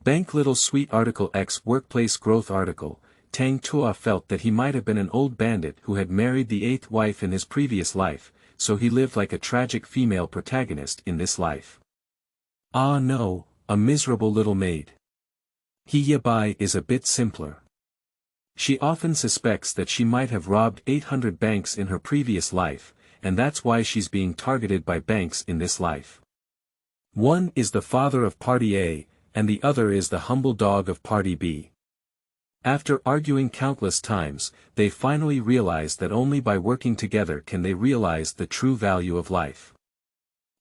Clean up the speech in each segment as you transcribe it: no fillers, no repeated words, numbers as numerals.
Bank Little Sweet article X Workplace Growth article. Tang Tuo felt that he might have been an old bandit who had married the 8th wife in his previous life, so he lived like a tragic female protagonist in this life. Ah no, a miserable little maid. Yebai is a bit simpler. She often suspects that she might have robbed 800 banks in her previous life, and that's why she's being targeted by banks in this life. One is the father of Party A, and the other is the humble dog of Party B. After arguing countless times, they finally realize that only by working together can they realize the true value of life.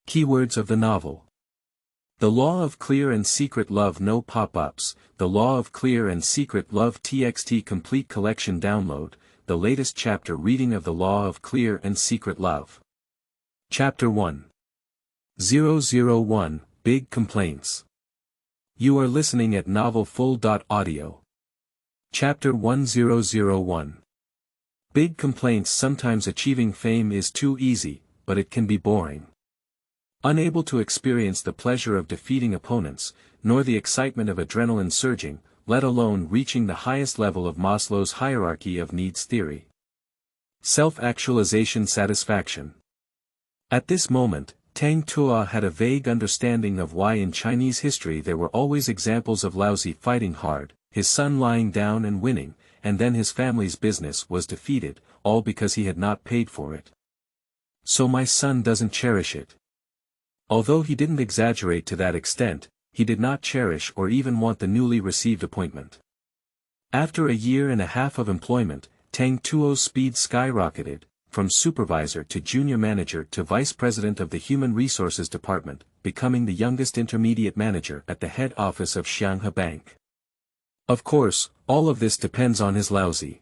Keywords of the novel. The Law of Clear and Secret Love. No pop-ups. The Law of Clear and Secret Love TXT Complete Collection Download, the latest chapter reading of The Law of Clear and Secret Love. Chapter 1. 001, Big Complaints. You are listening at novelfull.audio. Chapter 1001. Big complaints. Sometimes achieving fame is too easy, but it can be boring. Unable to experience the pleasure of defeating opponents, nor the excitement of adrenaline surging, let alone reaching the highest level of Maslow's hierarchy of needs theory. Self-actualization satisfaction. At this moment, Tang Tuo had a vague understanding of why in Chinese history there were always examples of Laozi fighting hard, his son lying down and winning, and then his family's business was defeated, all because he had not paid for it. So my son doesn't cherish it. Although he didn't exaggerate to that extent, he did not cherish or even want the newly received appointment. After a year and a half of employment, Tang Tuo's speed skyrocketed, from supervisor to junior manager to vice president of the Human Resources Department, becoming the youngest intermediate manager at the head office of Xianghe Bank. Of course, all of this depends on his Laozi.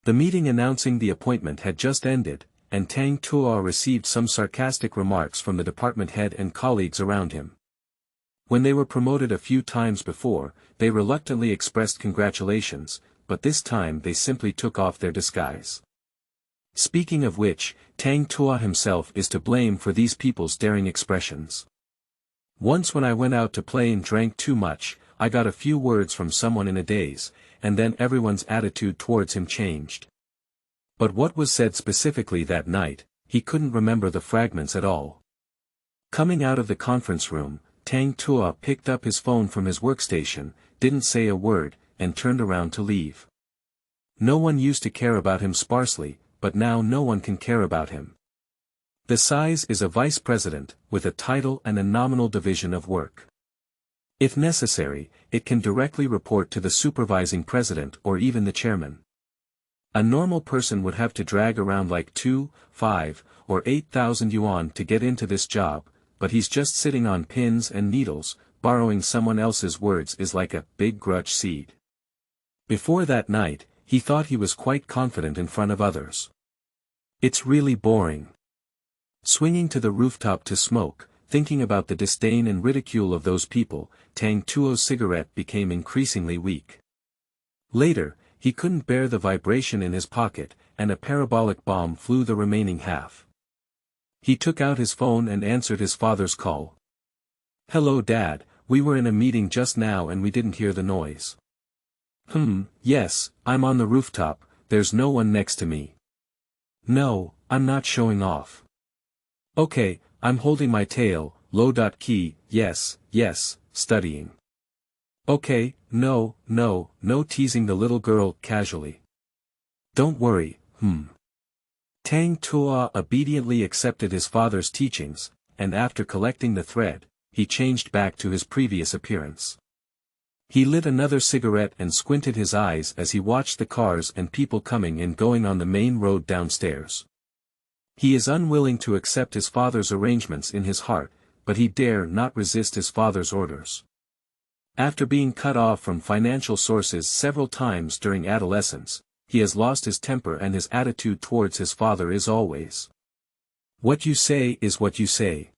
The meeting announcing the appointment had just ended, and Tang Tuo received some sarcastic remarks from the department head and colleagues around him. When they were promoted a few times before, they reluctantly expressed congratulations, but this time they simply took off their disguise. Speaking of which, Tang Tuo himself is to blame for these people's daring expressions. Once when I went out to play and drank too much, I got a few words from someone in a daze, and then everyone's attitude towards him changed. But what was said specifically that night, he couldn't remember the fragments at all. Coming out of the conference room, Tang Tuo picked up his phone from his workstation, didn't say a word, and turned around to leave. No one used to care about him sparsely, but now no one can care about him. The size is a vice president, with a title and a nominal division of work. If necessary, it can directly report to the supervising president or even the chairman. A normal person would have to drag around like 2, 5, or 8,000 yuan to get into this job, but he's just sitting on pins and needles. Borrowing someone else's words is like a big grudge seed. Before that night, he thought he was quite confident in front of others. It's really boring. Swinging to the rooftop to smoke, thinking about the disdain and ridicule of those people, Tang Tuo's cigarette became increasingly weak. Later, he couldn't bear the vibration in his pocket, and a parabolic bomb flew the remaining half. He took out his phone and answered his father's call. "Hello Dad, we were in a meeting just now and we didn't hear the noise." Yes, I'm on the rooftop, there's no one next to me." "No, I'm not showing off." "Okay, I'm holding my tail, low.key, yes, studying." "Okay, no teasing the little girl casually." "Don't worry, Tang Tuo obediently accepted his father's teachings, and after collecting the thread, he changed back to his previous appearance. He lit another cigarette and squinted his eyes as he watched the cars and people coming and going on the main road downstairs. He is unwilling to accept his father's arrangements in his heart, but he dare not resist his father's orders. After being cut off from financial sources several times during adolescence, he has lost his temper and his attitude towards his father is always, "What you say is what you say."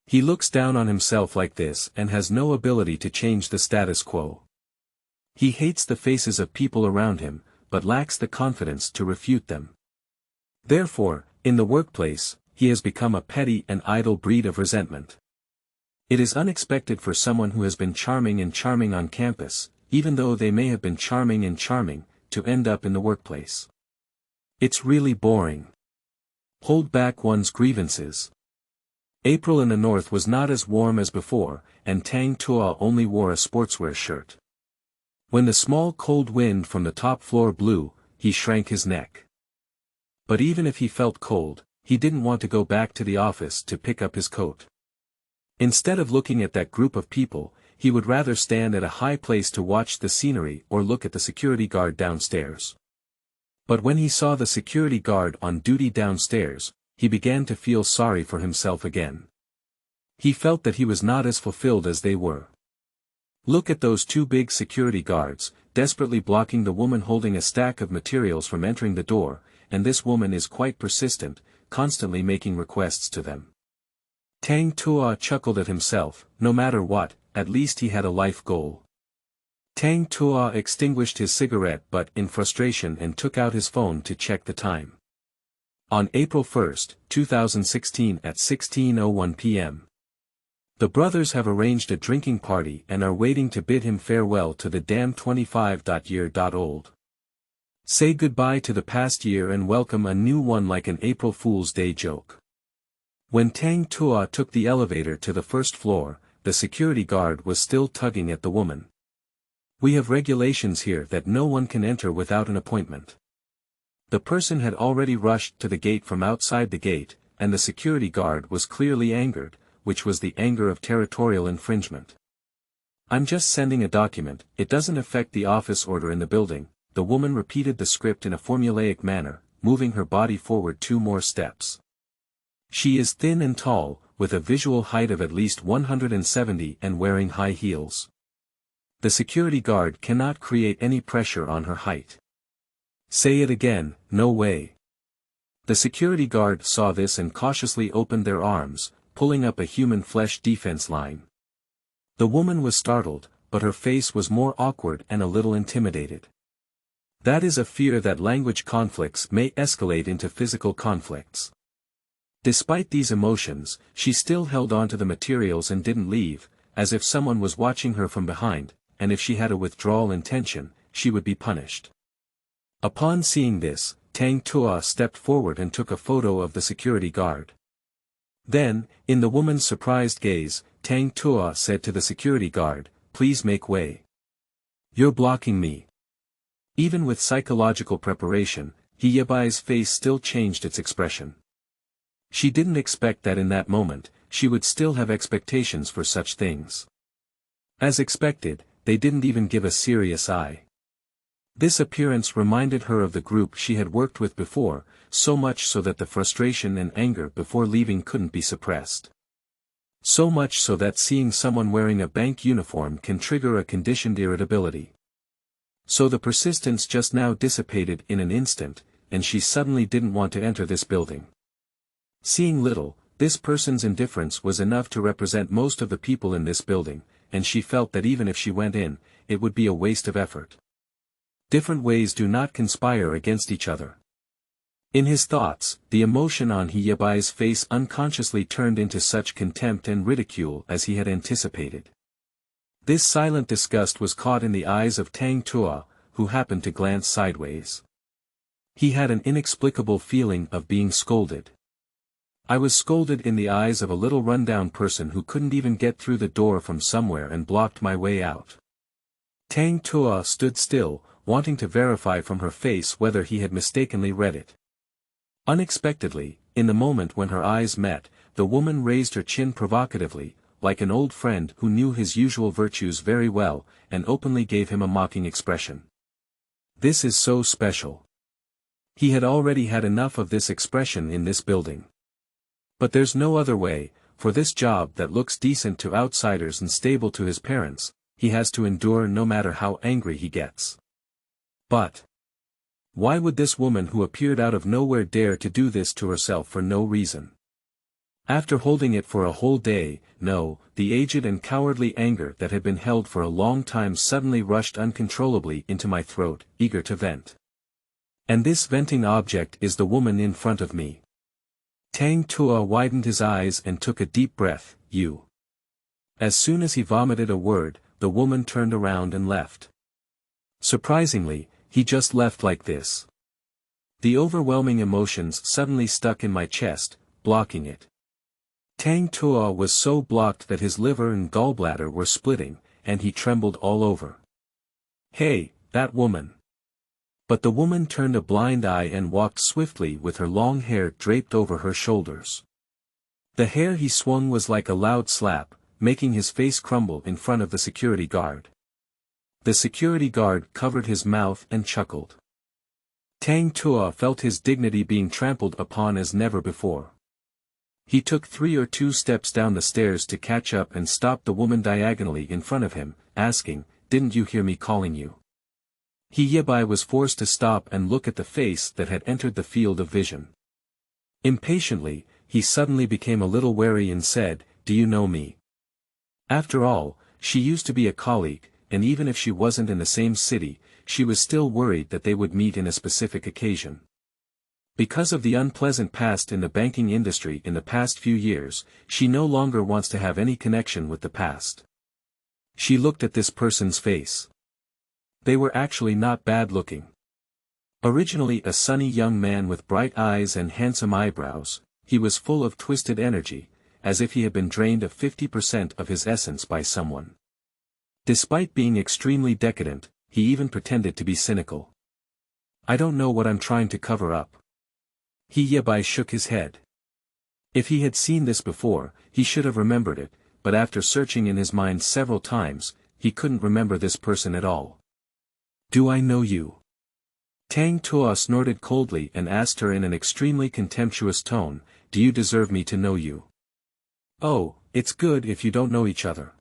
He looks down on himself like this and has no ability to change the status quo. He hates the faces of people around him, but lacks the confidence to refute them. Therefore, in the workplace, he has become a petty and idle breed of resentment. It is unexpected for someone who has been charming and charming on campus, even though they may have been charming and charming, to end up in the workplace. It's really boring. Hold back one's grievances. April in the north was not as warm as before, and Tang Tuo only wore a sportswear shirt. When the small cold wind from the top floor blew, he shrank his neck. But even if he felt cold, he didn't want to go back to the office to pick up his coat. Instead of looking at that group of people, he would rather stand at a high place to watch the scenery or look at the security guard downstairs. But when he saw the security guard on duty downstairs, he began to feel sorry for himself again. He felt that he was not as fulfilled as they were. Look at those two big security guards, desperately blocking the woman holding a stack of materials from entering the door, and this woman is quite persistent, constantly making requests to them. Tang Tuo chuckled at himself. No matter what, at least he had a life goal. Tang Tuo extinguished his cigarette butt in frustration and took out his phone to check the time. On April 1, 2016 at 16:01 p.m. The brothers have arranged a drinking party and are waiting to bid him farewell to the damn 25-year-old. Say goodbye to the past year and welcome a new one like an April Fool's Day joke. When Tang Tuo took the elevator to the first floor, the security guard was still tugging at the woman. We have regulations here that no one can enter without an appointment. The person had already rushed to the gate from outside the gate, and the security guard was clearly angered, which was the anger of territorial infringement. I'm just sending a document, it doesn't affect the office order in the building. The woman repeated the script in a formulaic manner, moving her body forward 2 more steps. She is thin and tall, with a visual height of at least 170 and wearing high heels. The security guard cannot create any pressure on her height. Say it again, no way. The security guard saw this and cautiously opened their arms, pulling up a human flesh defense line. The woman was startled, but her face was more awkward and a little intimidated. That is a fear that language conflicts may escalate into physical conflicts. Despite these emotions, she still held on to the materials and didn't leave, as if someone was watching her from behind, and if she had a withdrawal intention, she would be punished. Upon seeing this, Tang Tuo stepped forward and took a photo of the security guard. Then, in the woman's surprised gaze, Tang Tuo said to the security guard, "Please make way. You're blocking me." Even with psychological preparation, Yebai's face still changed its expression. She didn't expect that in that moment, she would still have expectations for such things. As expected, they didn't even give a serious eye. This appearance reminded her of the group she had worked with before, so much so that the frustration and anger before leaving couldn't be suppressed. So much so that seeing someone wearing a bank uniform can trigger a conditioned irritability. So the persistence just now dissipated in an instant, and she suddenly didn't want to enter this building. Seeing little, this person's indifference was enough to represent most of the people in this building, and she felt that even if she went in, it would be a waste of effort. Different ways do not conspire against each other. In his thoughts, the emotion on Yebai's face unconsciously turned into such contempt and ridicule as he had anticipated. This silent disgust was caught in the eyes of Tang Tuo, who happened to glance sideways. He had an inexplicable feeling of being scolded. I was scolded in the eyes of a little rundown person who couldn't even get through the door from somewhere and blocked my way out. Tang Tuo stood still, wanting to verify from her face whether he had mistakenly read it. Unexpectedly, in the moment when her eyes met, the woman raised her chin provocatively, like an old friend who knew his usual virtues very well, and openly gave him a mocking expression. This is so special. He had already had enough of this expression in this building. But there's no other way, for this job that looks decent to outsiders and stable to his parents, he has to endure no matter how angry he gets. But why would this woman who appeared out of nowhere dare to do this to herself for no reason? After holding it for a whole day, no, the aged and cowardly anger that had been held for a long time suddenly rushed uncontrollably into my throat, eager to vent. And this venting object is the woman in front of me. Tang Tuo widened his eyes and took a deep breath. You As soon as he vomited a word, the woman turned around and left. Surprisingly, he just left like this. The overwhelming emotions suddenly stuck in my chest, blocking it. Tang Tuo was so blocked that his liver and gallbladder were splitting, and he trembled all over. "Hey, that woman!" But the woman turned a blind eye and walked swiftly with her long hair draped over her shoulders. The hair he swung was like a loud slap, making his face crumble in front of the security guard. The security guard covered his mouth and chuckled. Tang Tuo felt his dignity being trampled upon as never before. He took 3 or 2 steps down the stairs to catch up and stop the woman diagonally in front of him, asking, "Didn't you hear me calling you?" Yebai was forced to stop and look at the face that had entered the field of vision. Impatiently, he suddenly became a little wary and said, "Do you know me?" After all, she used to be a colleague, and even if she wasn't in the same city, she was still worried that they would meet in a specific occasion. Because of the unpleasant past in the banking industry in the past few years, she no longer wants to have any connection with the past. She looked at this person's face. They were actually not bad looking. Originally a sunny young man with bright eyes and handsome eyebrows, he was full of twisted energy, as if he had been drained of 50% of his essence by someone. Despite being extremely decadent, he even pretended to be cynical. "I don't know what I'm trying to cover up." Yebai shook his head. If he had seen this before, he should have remembered it, but after searching in his mind several times, he couldn't remember this person at all. "Do I know you?" Tang Tuo snorted coldly and asked her in an extremely contemptuous tone, "Do you deserve me to know you?" "Oh, it's good if you don't know each other."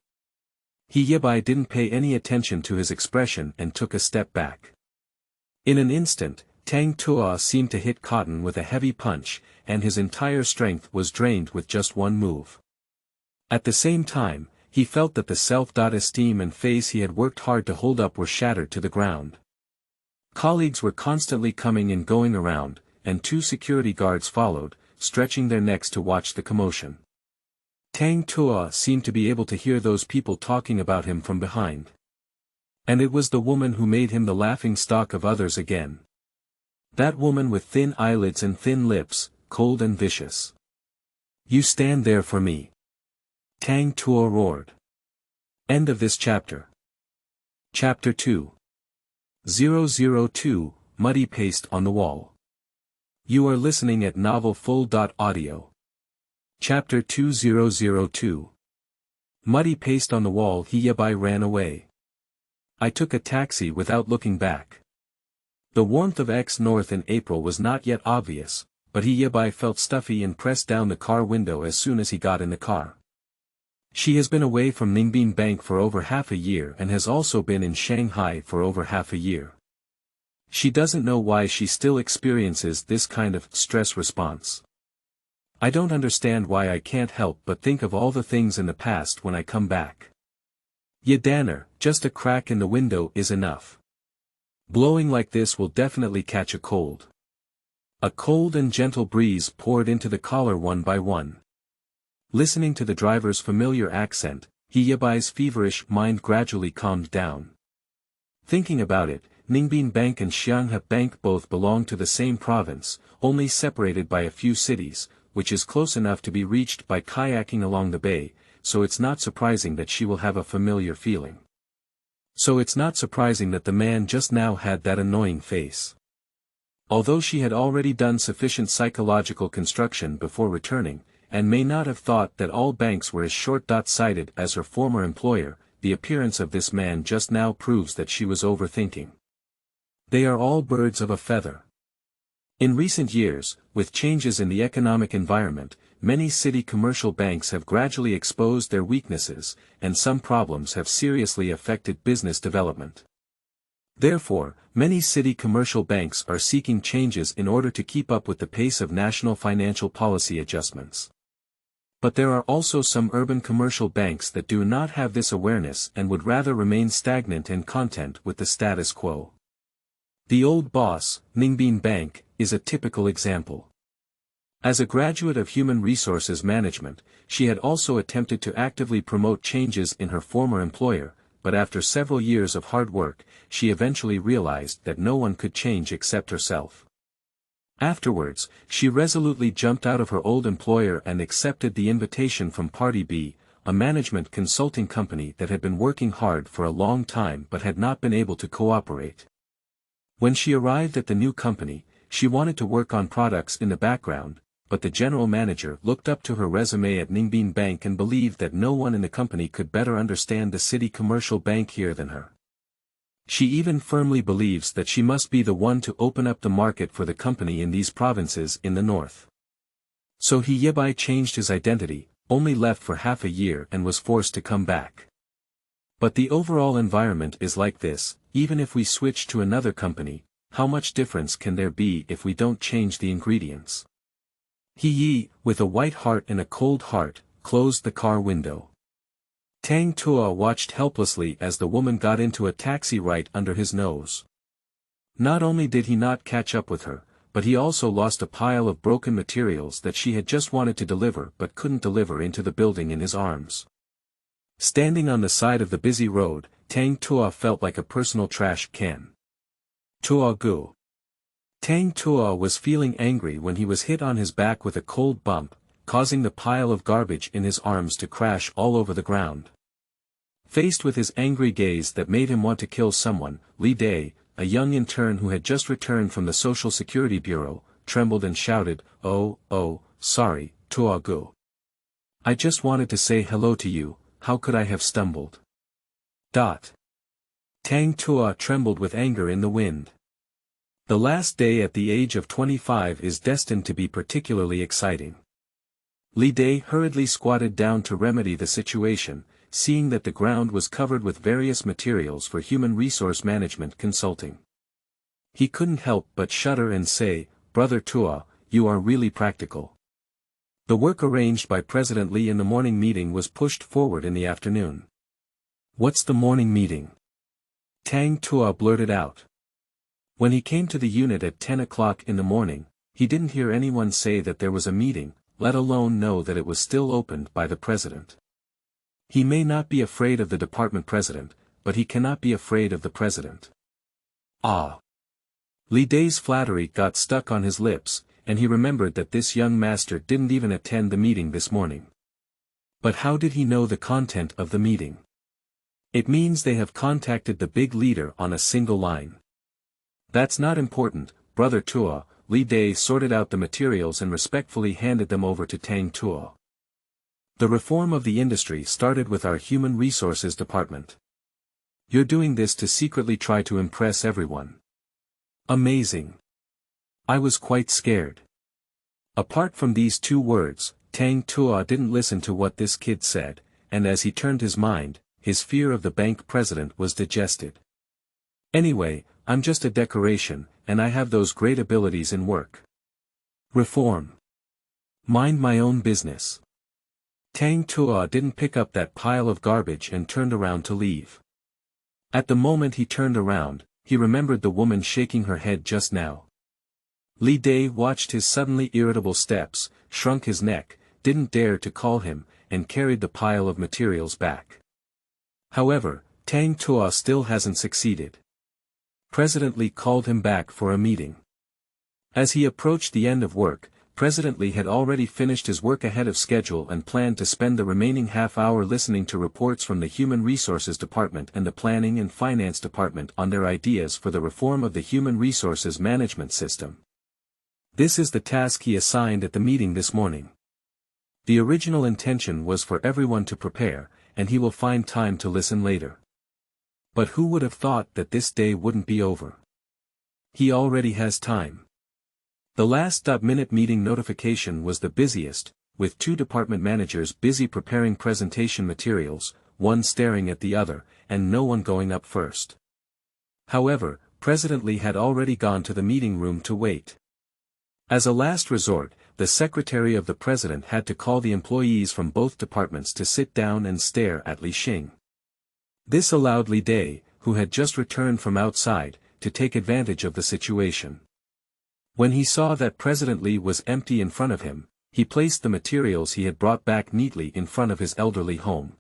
Yebai didn't pay any attention to his expression and took a step back. In an instant, Tang Tuo seemed to hit cotton with a heavy punch, and his entire strength was drained with just one move. At the same time, he felt that the self-esteem and face he had worked hard to hold up were shattered to the ground. Colleagues were constantly coming and going around, and 2 security guards followed, stretching their necks to watch the commotion. Tang Tuo seemed to be able to hear those people talking about him from behind. And it was the woman who made him the laughingstock of others again. That woman with thin eyelids and thin lips, cold and vicious. "You stand there for me!" Tang Tuo roared. End of this chapter. Chapter 2. 002, Muddy Paste on the Wall. You are listening at novelfull.audio. Chapter 2002. Muddy Paste on the Wall. Yebai ran away. I took a taxi without looking back. The warmth of X North in April was not yet obvious, but Yebai felt stuffy and pressed down the car window as soon as he got in the car. She has been away from Ningbin Bank for over half a year and has also been in Shanghai for over half a year. She doesn't know why she still experiences this kind of stress response. I don't understand why I can't help but think of all the things in the past when I come back. Yedaner, just a crack in the window is enough. Blowing like this will definitely catch a cold. A cold and gentle breeze poured into the collar one by one. Listening to the driver's familiar accent, Yebai's feverish mind gradually calmed down. Thinking about it, Ningbin Bank and Xianghe Bank both belong to the same province, only separated by a few cities, which is close enough to be reached by kayaking along the bay, so it's not surprising that she will have a familiar feeling. So it's not surprising that the man just now had that annoying face. Although she had already done sufficient psychological construction before returning, and may not have thought that all banks were as short-sighted as her former employer, the appearance of this man just now proves that she was overthinking. They are all birds of a feather. In recent years, with changes in the economic environment, many city commercial banks have gradually exposed their weaknesses, and some problems have seriously affected business development. Therefore, many city commercial banks are seeking changes in order to keep up with the pace of national financial policy adjustments. But there are also some urban commercial banks that do not have this awareness and would rather remain stagnant and content with the status quo. The old boss, Ningbin Bank, is a typical example. As a graduate of human resources management, she had also attempted to actively promote changes in her former employer, but after several years of hard work, she eventually realized that no one could change except herself. Afterwards, she resolutely jumped out of her old employer and accepted the invitation from Party B, a management consulting company that had been working hard for a long time but had not been able to cooperate. When she arrived at the new company, she wanted to work on products in the background, but the general manager looked up to her resume at Ningbin Bank and believed that no one in the company could better understand the city commercial bank here than her. She even firmly believes that she must be the one to open up the market for the company in these provinces in the north. So Yebai changed his identity, only left for half a year and was forced to come back. But the overall environment is like this: even if we switch to another company, how much difference can there be if we don't change the ingredients? He, with a white heart and a cold heart, closed the car window. Tang Tuo watched helplessly as the woman got into a taxi right under his nose. Not only did he not catch up with her, but he also lost a pile of broken materials that she had just wanted to deliver but couldn't deliver into the building in his arms. Standing on the side of the busy road, Tang Tuo felt like a personal trash can. Tuo gu. Tang Tuo was feeling angry when he was hit on his back with a cold bump, causing the pile of garbage in his arms to crash all over the ground. Faced with his angry gaze that made him want to kill someone, Li Day, a young intern who had just returned from the Social Security Bureau, trembled and shouted, "Oh, sorry, Tuo gu. I just wanted to say hello to you, how could I have stumbled?" Tang Tuo trembled with anger in the wind. The last day at the age of 25 is destined to be particularly exciting. Li Day hurriedly squatted down to remedy the situation, seeing that the ground was covered with various materials for human resource management consulting. He couldn't help but shudder and say, "Brother Tuo, you are really practical." The work arranged by President Li in the morning meeting was pushed forward in the afternoon. "What's the morning meeting?" Tang Tuo blurted out. When he came to the unit at 10 o'clock in the morning, he didn't hear anyone say that there was a meeting, let alone know that it was still opened by the president. He may not be afraid of the department president, but he cannot be afraid of the president. Li Day's flattery got stuck on his lips, and he remembered that this young master didn't even attend the meeting this morning. But how did he know the content of the meeting? It means they have contacted the big leader on a single line. That's not important, Brother Tuo. Li Day sorted out the materials and respectfully handed them over to Tang Tuo. The reform of the industry started with our human resources department. You're doing this to secretly try to impress everyone. Amazing. I was quite scared. Apart from these two words, Tang Tuo didn't listen to what this kid said, and as he turned his mind, his fear of the bank president was digested. Anyway, I'm just a decoration, and I have those great abilities in work. Reform. Mind my own business. Tang Tuo didn't pick up that pile of garbage and turned around to leave. At the moment he turned around, he remembered the woman shaking her head just now. Li Day watched his suddenly irritable steps, shrunk his neck, didn't dare to call him, and carried the pile of materials back. However, Tang Tuo still hasn't succeeded. President Li called him back for a meeting. As he approached the end of work, President Li had already finished his work ahead of schedule and planned to spend the remaining half-hour listening to reports from the Human Resources Department and the Planning and Finance Department on their ideas for the reform of the Human Resources Management System. This is the task he assigned at the meeting this morning. The original intention was for everyone to prepare, and he will find time to listen later. But who would have thought that this day wouldn't be over? He already has time. The last-minute meeting notification was the busiest, with two department managers busy preparing presentation materials, one staring at the other, and no one going up first. However, President Li had already gone to the meeting room to wait. As a last resort, the secretary of the president had to call the employees from both departments to sit down and stare at Li Xing. This allowed Li Day, who had just returned from outside, to take advantage of the situation. When he saw that President Li was empty in front of him, he placed the materials he had brought back neatly in front of his elderly home.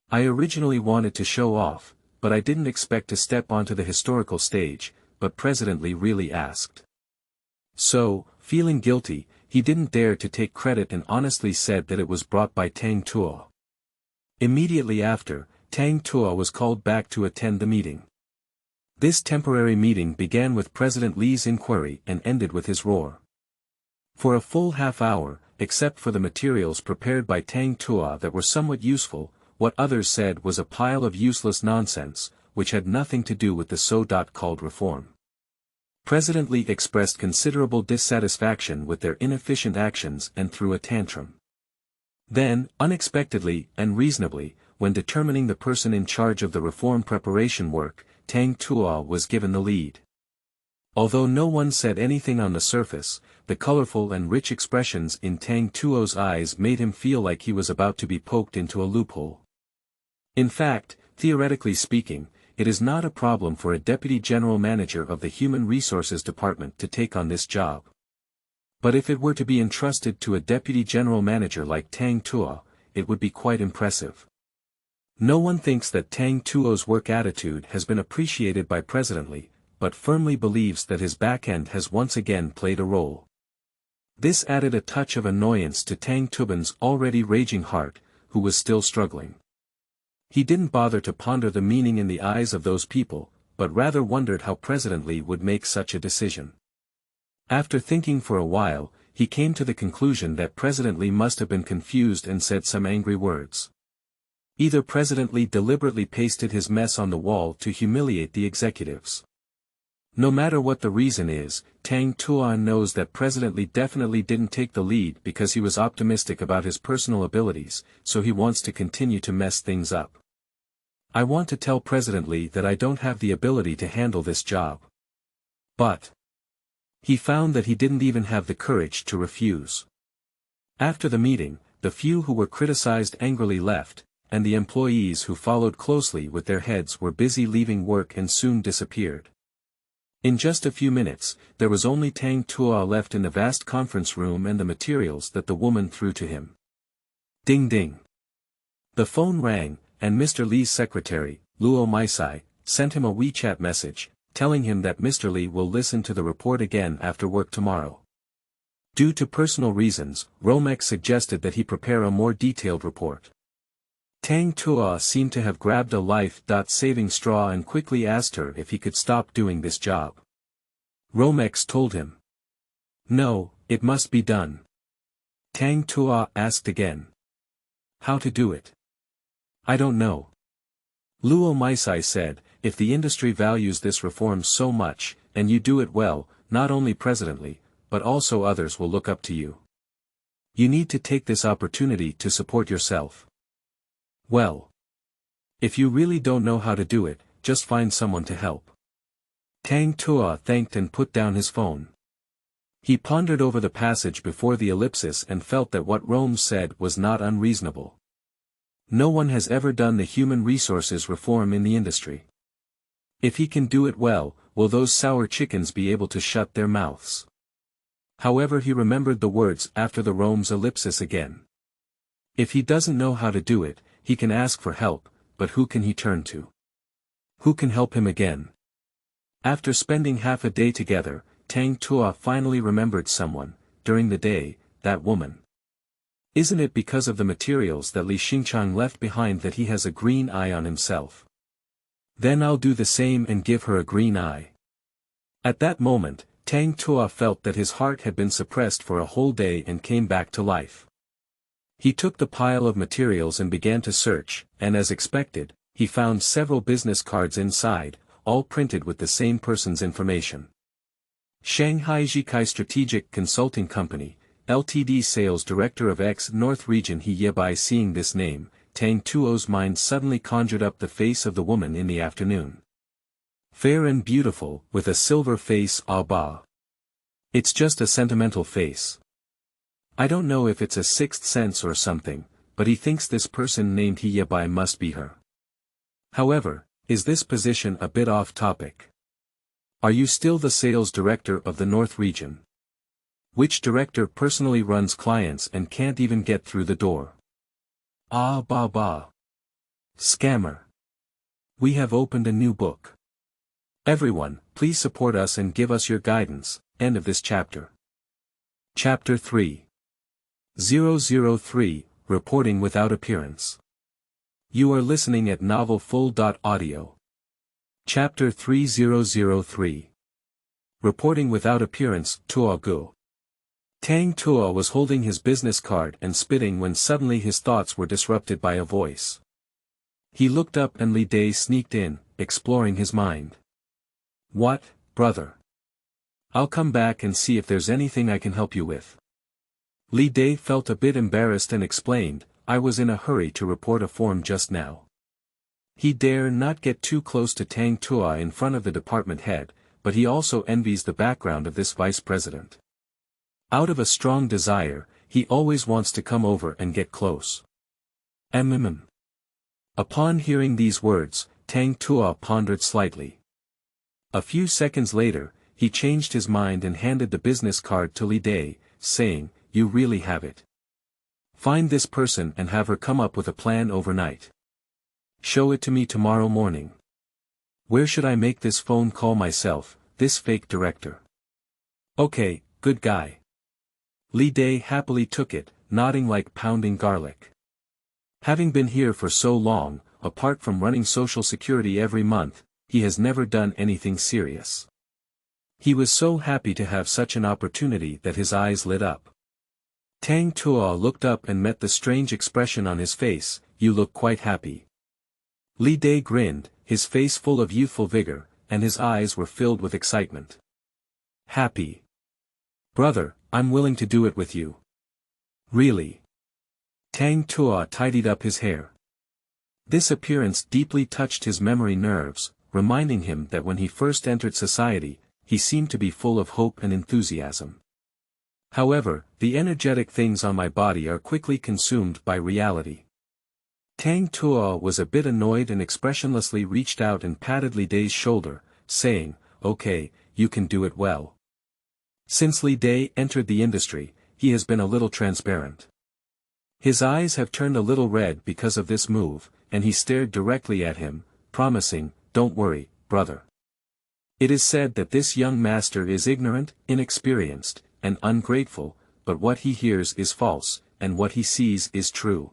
I originally wanted to show off, but I didn't expect to step onto the historical stage, but President Li really asked. So, feeling guilty, he didn't dare to take credit and honestly said that it was brought by Tang Tuo. Immediately after, Tang Tuo was called back to attend the meeting. This temporary meeting began with President Li's inquiry and ended with his roar. For a full half hour, except for the materials prepared by Tang Tuo that were somewhat useful, what others said was a pile of useless nonsense, which had nothing to do with the so-called reform. President Li expressed considerable dissatisfaction with their inefficient actions and threw a tantrum. Then, unexpectedly and reasonably, when determining the person in charge of the reform preparation work, Tang Tuo was given the lead. Although no one said anything on the surface, the colorful and rich expressions in Tang Tuo's eyes made him feel like he was about to be poked into a loophole. In fact, theoretically speaking, it is not a problem for a deputy general manager of the Human Resources Department to take on this job. But if it were to be entrusted to a deputy general manager like Tang Tuo, it would be quite impressive. No one thinks that Tang Tuo's work attitude has been appreciated by President Li, but firmly believes that his backend has once again played a role. This added a touch of annoyance to Tang Tuo's already raging heart, who was still struggling. He didn't bother to ponder the meaning in the eyes of those people, but rather wondered how President Li would make such a decision. After thinking for a while, he came to the conclusion that President Li must have been confused and said some angry words. Either President Li deliberately pasted his mess on the wall to humiliate the executives. No matter what the reason is, Tang Tuo knows that President Li definitely didn't take the lead because he was optimistic about his personal abilities, so he wants to continue to mess things up. I want to tell President Li that I don't have the ability to handle this job. But he found that he didn't even have the courage to refuse. After the meeting, the few who were criticized angrily left, and the employees who followed closely with their heads were busy leaving work and soon disappeared. In just a few minutes, there was only Tang Tuo left in the vast conference room and the materials that the woman threw to him. Ding ding. The phone rang, and Mr. Li's secretary, Luo Maisai, sent him a WeChat message, telling him that Mr. Li will listen to the report again after work tomorrow. Due to personal reasons, Romex suggested that he prepare a more detailed report. Tang Tuo seemed to have grabbed a life-saving straw and quickly asked her if he could stop doing this job. Romex told him. No, it must be done. Tang Tuo asked again. How to do it? I don't know. Luo Maisai said, if the industry values this reform so much, and you do it well, not only President Li, but also others will look up to you. You need to take this opportunity to support yourself. Well, if you really don't know how to do it, just find someone to help. Tang Tuo thanked and put down his phone. He pondered over the passage before the ellipsis and felt that what Rome said was not unreasonable. No one has ever done the human resources reform in the industry. If he can do it well, will those sour chickens be able to shut their mouths? However, he remembered the words after the Rome's ellipsis again. If he doesn't know how to do it, he can ask for help, but who can he turn to? Who can help him again? After spending half a day together, Tang Tuo finally remembered someone, during the day, that woman. Isn't it because of the materials that Li Xingchang left behind that he has a green eye on himself? Then I'll do the same and give her a green eye. At that moment, Tang Tuo felt that his heart had been suppressed for a whole day and came back to life. He took the pile of materials and began to search, and as expected, he found several business cards inside, all printed with the same person's information. Shanghai Jikai Strategic Consulting Company, Ltd Sales Director of X North Region Yebai. Seeing this name, Tang Tuo's mind suddenly conjured up the face of the woman in the afternoon. Fair and beautiful, with a silver face, ah bah. It's just a sentimental face. I don't know if it's a sixth sense or something, but he thinks this person named Yebai must be her. However, is this position a bit off topic? Are you still the sales director of the North region? Which director personally runs clients and can't even get through the door? Ah bah. Scammer. We have opened a new book. Everyone, please support us and give us your guidance. End of this chapter. Chapter 3. 003, Reporting Without Appearance. You are listening at novelfull.audio. Chapter 3003. Reporting Without Appearance, Tuo Gu. Tang Tuo was holding his business card and spitting when suddenly his thoughts were disrupted by a voice. He looked up and Li Dai sneaked in, exploring his mind. What, brother? I'll come back and see if there's anything I can help you with. Li Dai felt a bit embarrassed and explained, I was in a hurry to report a form just now. He dare not get too close to Tang Tuo in front of the department head, but he also envies the background of this vice president. Out of a strong desire, he always wants to come over and get close. Upon hearing these words, Tang Tuo pondered slightly. A few seconds later, he changed his mind and handed the business card to Li Dai, saying, You really have it. Find this person and have her come up with a plan overnight. Show it to me tomorrow morning. Where should I make this phone call myself, this fake director? Okay, good guy. Li Dai happily took it, nodding like pounding garlic. Having been here for so long, apart from running Social Security every month, he has never done anything serious. He was so happy to have such an opportunity that his eyes lit up. Tang Tuo looked up and met the strange expression on his face, You look quite happy. Li Dai grinned, his face full of youthful vigor, and his eyes were filled with excitement. Happy? Brother, I'm willing to do it with you. Really? Tang Tuo tidied up his hair. This appearance deeply touched his memory nerves, reminding him that when he first entered society, he seemed to be full of hope and enthusiasm. However, the energetic things on my body are quickly consumed by reality. Tang Tuo was a bit annoyed and expressionlessly reached out and patted Li Dai's shoulder, saying, Okay, you can do it well. Since Li Dai entered the industry, he has been a little transparent. His eyes have turned a little red because of this move, and he stared directly at him, promising, Don't worry, brother. It is said that this young master is ignorant, inexperienced, and ungrateful, but what he hears is false, and what he sees is true.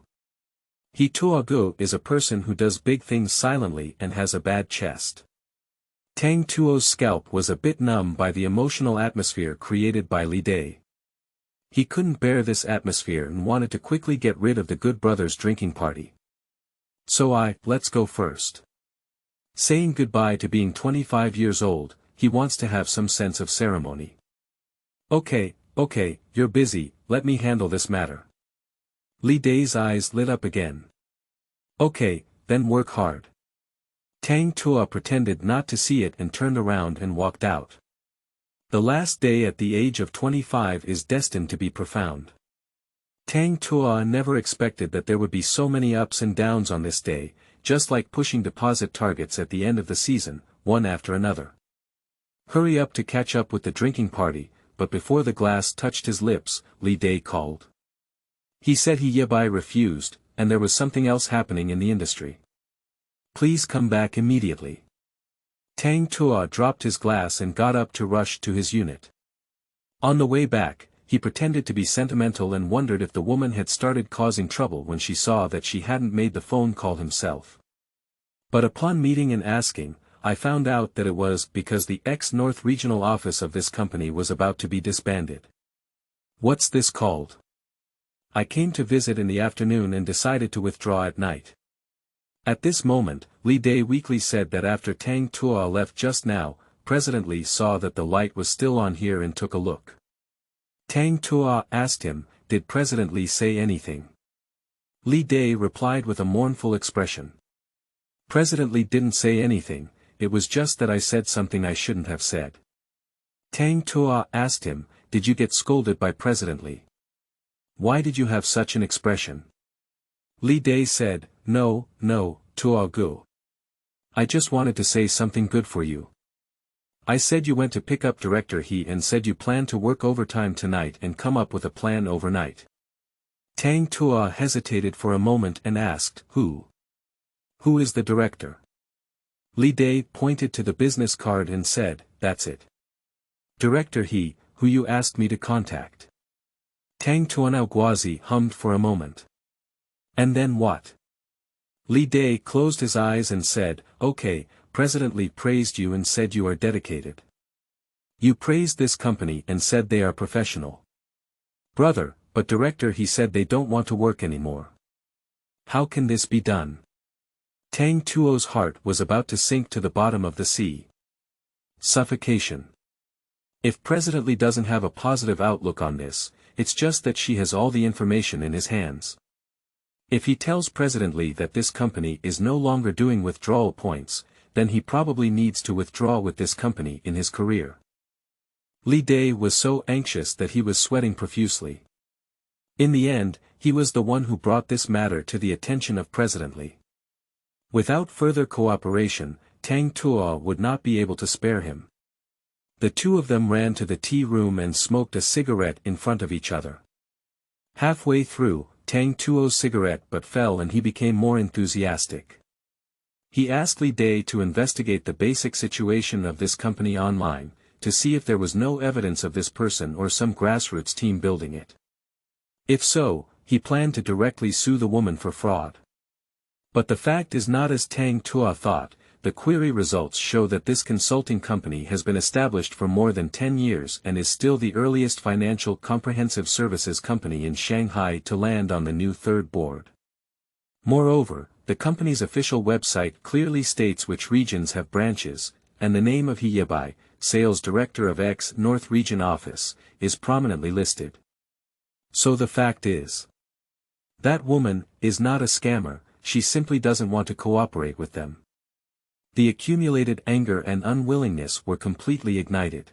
He Tuo Gu is a person who does big things silently and has a bad chest. Tang Tuo's scalp was a bit numb by the emotional atmosphere created by Li Dai. He couldn't bear this atmosphere and wanted to quickly get rid of the good brother's drinking party. So let's go first. Saying goodbye to being 25 years old, he wants to have some sense of ceremony. Okay, you're busy, let me handle this matter. Li Dai's eyes lit up again. Okay, then work hard. Tang Tuo pretended not to see it and turned around and walked out. The last day at the age of 25 is destined to be profound. Tang Tuo never expected that there would be so many ups and downs on this day, just like pushing deposit targets at the end of the season, one after another. Hurry up to catch up with the drinking party, but before the glass touched his lips, Li Dai called. He said Yebai refused, and there was something else happening in the industry. Please come back immediately. Tang Tuo dropped his glass and got up to rush to his unit. On the way back, he pretended to be sentimental and wondered if the woman had started causing trouble when she saw that she hadn't made the phone call himself. But upon meeting and asking, I found out that it was because the ex-North Regional office of this company was about to be disbanded. What's this called? I came to visit in the afternoon and decided to withdraw at night. At this moment, Li Dai weakly said that after Tang Tuo left just now, President Li saw that the light was still on here and took a look. Tang Tuo asked him, Did President Li say anything? Li Dai replied with a mournful expression. President Li didn't say anything, it was just that I said something I shouldn't have said. Tang Tuo asked him, Did you get scolded by President Li? Why did you have such an expression? Li Dai said, No, Tuo Gu. I just wanted to say something good for you. I said you went to pick up Director He and said you planned to work overtime tonight and come up with a plan overnight. Tang Tuo hesitated for a moment and asked, Who? Who is the director? Li Dai pointed to the business card and said, That's it. Director He, who you asked me to contact. Tang Tuo Guazi hummed for a moment. And then what? Li Dai closed his eyes and said, Okay, President Li praised you and said you are dedicated. You praised this company and said they are professional. Brother, but Director He said they don't want to work anymore. How can this be done? Tang Tuo's heart was about to sink to the bottom of the sea. Suffocation. If President Li doesn't have a positive outlook on this, it's just that she has all the information in his hands. If he tells President Li that this company is no longer doing withdrawal points, then he probably needs to withdraw with this company in his career. Li Dai was so anxious that he was sweating profusely. In the end, he was the one who brought this matter to the attention of President Li. Without further cooperation, Tang Tuo would not be able to spare him. The two of them ran to the tea room and smoked a cigarette in front of each other. Halfway through, Tang Tuo's cigarette but fell and he became more enthusiastic. He asked Li Dai to investigate the basic situation of this company online, to see if there was no evidence of this person or some grassroots team building it. If so, he planned to directly sue the woman for fraud. But the fact is not as Tang Tuo thought. The query results show that this consulting company has been established for more than 10 years and is still the earliest financial comprehensive services company in Shanghai to land on the new third board. Moreover, the company's official website clearly states which regions have branches, and the name of Yebai, sales director of X North Region office, is prominently listed. So the fact is, that woman is not a scammer, she simply doesn't want to cooperate with them. The accumulated anger and unwillingness were completely ignited.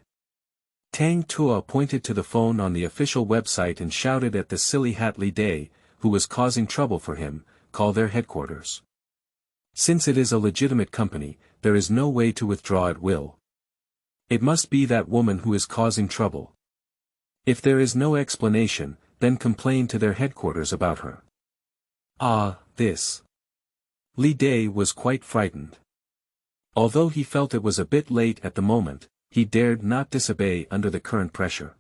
Tang Tuo pointed to the phone on the official website and shouted at the silly hat Li Dai, who was causing trouble for him, call their headquarters. Since it is a legitimate company, there is no way to withdraw at will. It must be that woman who is causing trouble. If there is no explanation, then complain to their headquarters about her. This. Li Dai was quite frightened. Although he felt it was a bit late at the moment, he dared not disobey under the current pressure.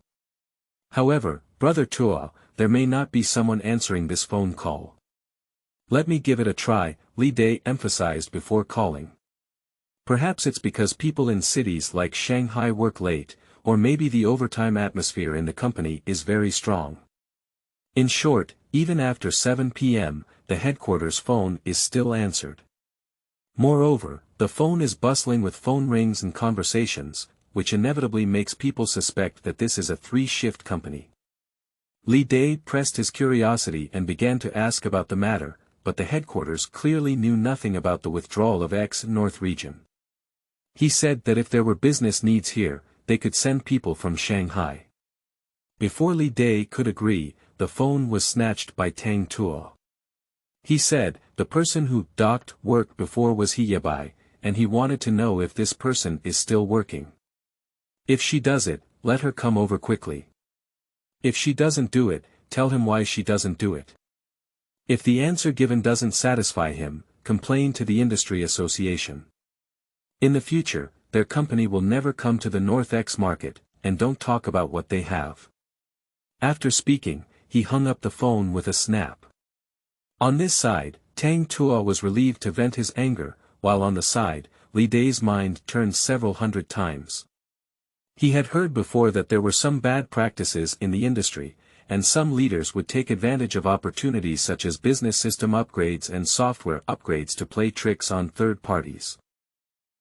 However, Brother Tuo, there may not be someone answering this phone call. Let me give it a try, Li Dai emphasized before calling. Perhaps it's because people in cities like Shanghai work late, or maybe the overtime atmosphere in the company is very strong. In short, even after 7 p.m., the headquarters phone is still answered. Moreover, the phone is bustling with phone rings and conversations, which inevitably makes people suspect that this is a three-shift company. Li Dai pressed his curiosity and began to ask about the matter, but the headquarters clearly knew nothing about the withdrawal of X North region. He said that if there were business needs here, they could send people from Shanghai. Before Li Dai could agree, the phone was snatched by Tang Tuo. He said, the person who docked work before was Yebai, and he wanted to know if this person is still working. If she does it, let her come over quickly. If she doesn't do it, tell him why she doesn't do it. If the answer given doesn't satisfy him, complain to the industry association. In the future, their company will never come to the North X market, and don't talk about what they have. After speaking, he hung up the phone with a snap. On this side, Tang Tuo was relieved to vent his anger, while on the side, Li Dai's mind turned several hundred times. He had heard before that there were some bad practices in the industry, and some leaders would take advantage of opportunities such as business system upgrades and software upgrades to play tricks on third parties.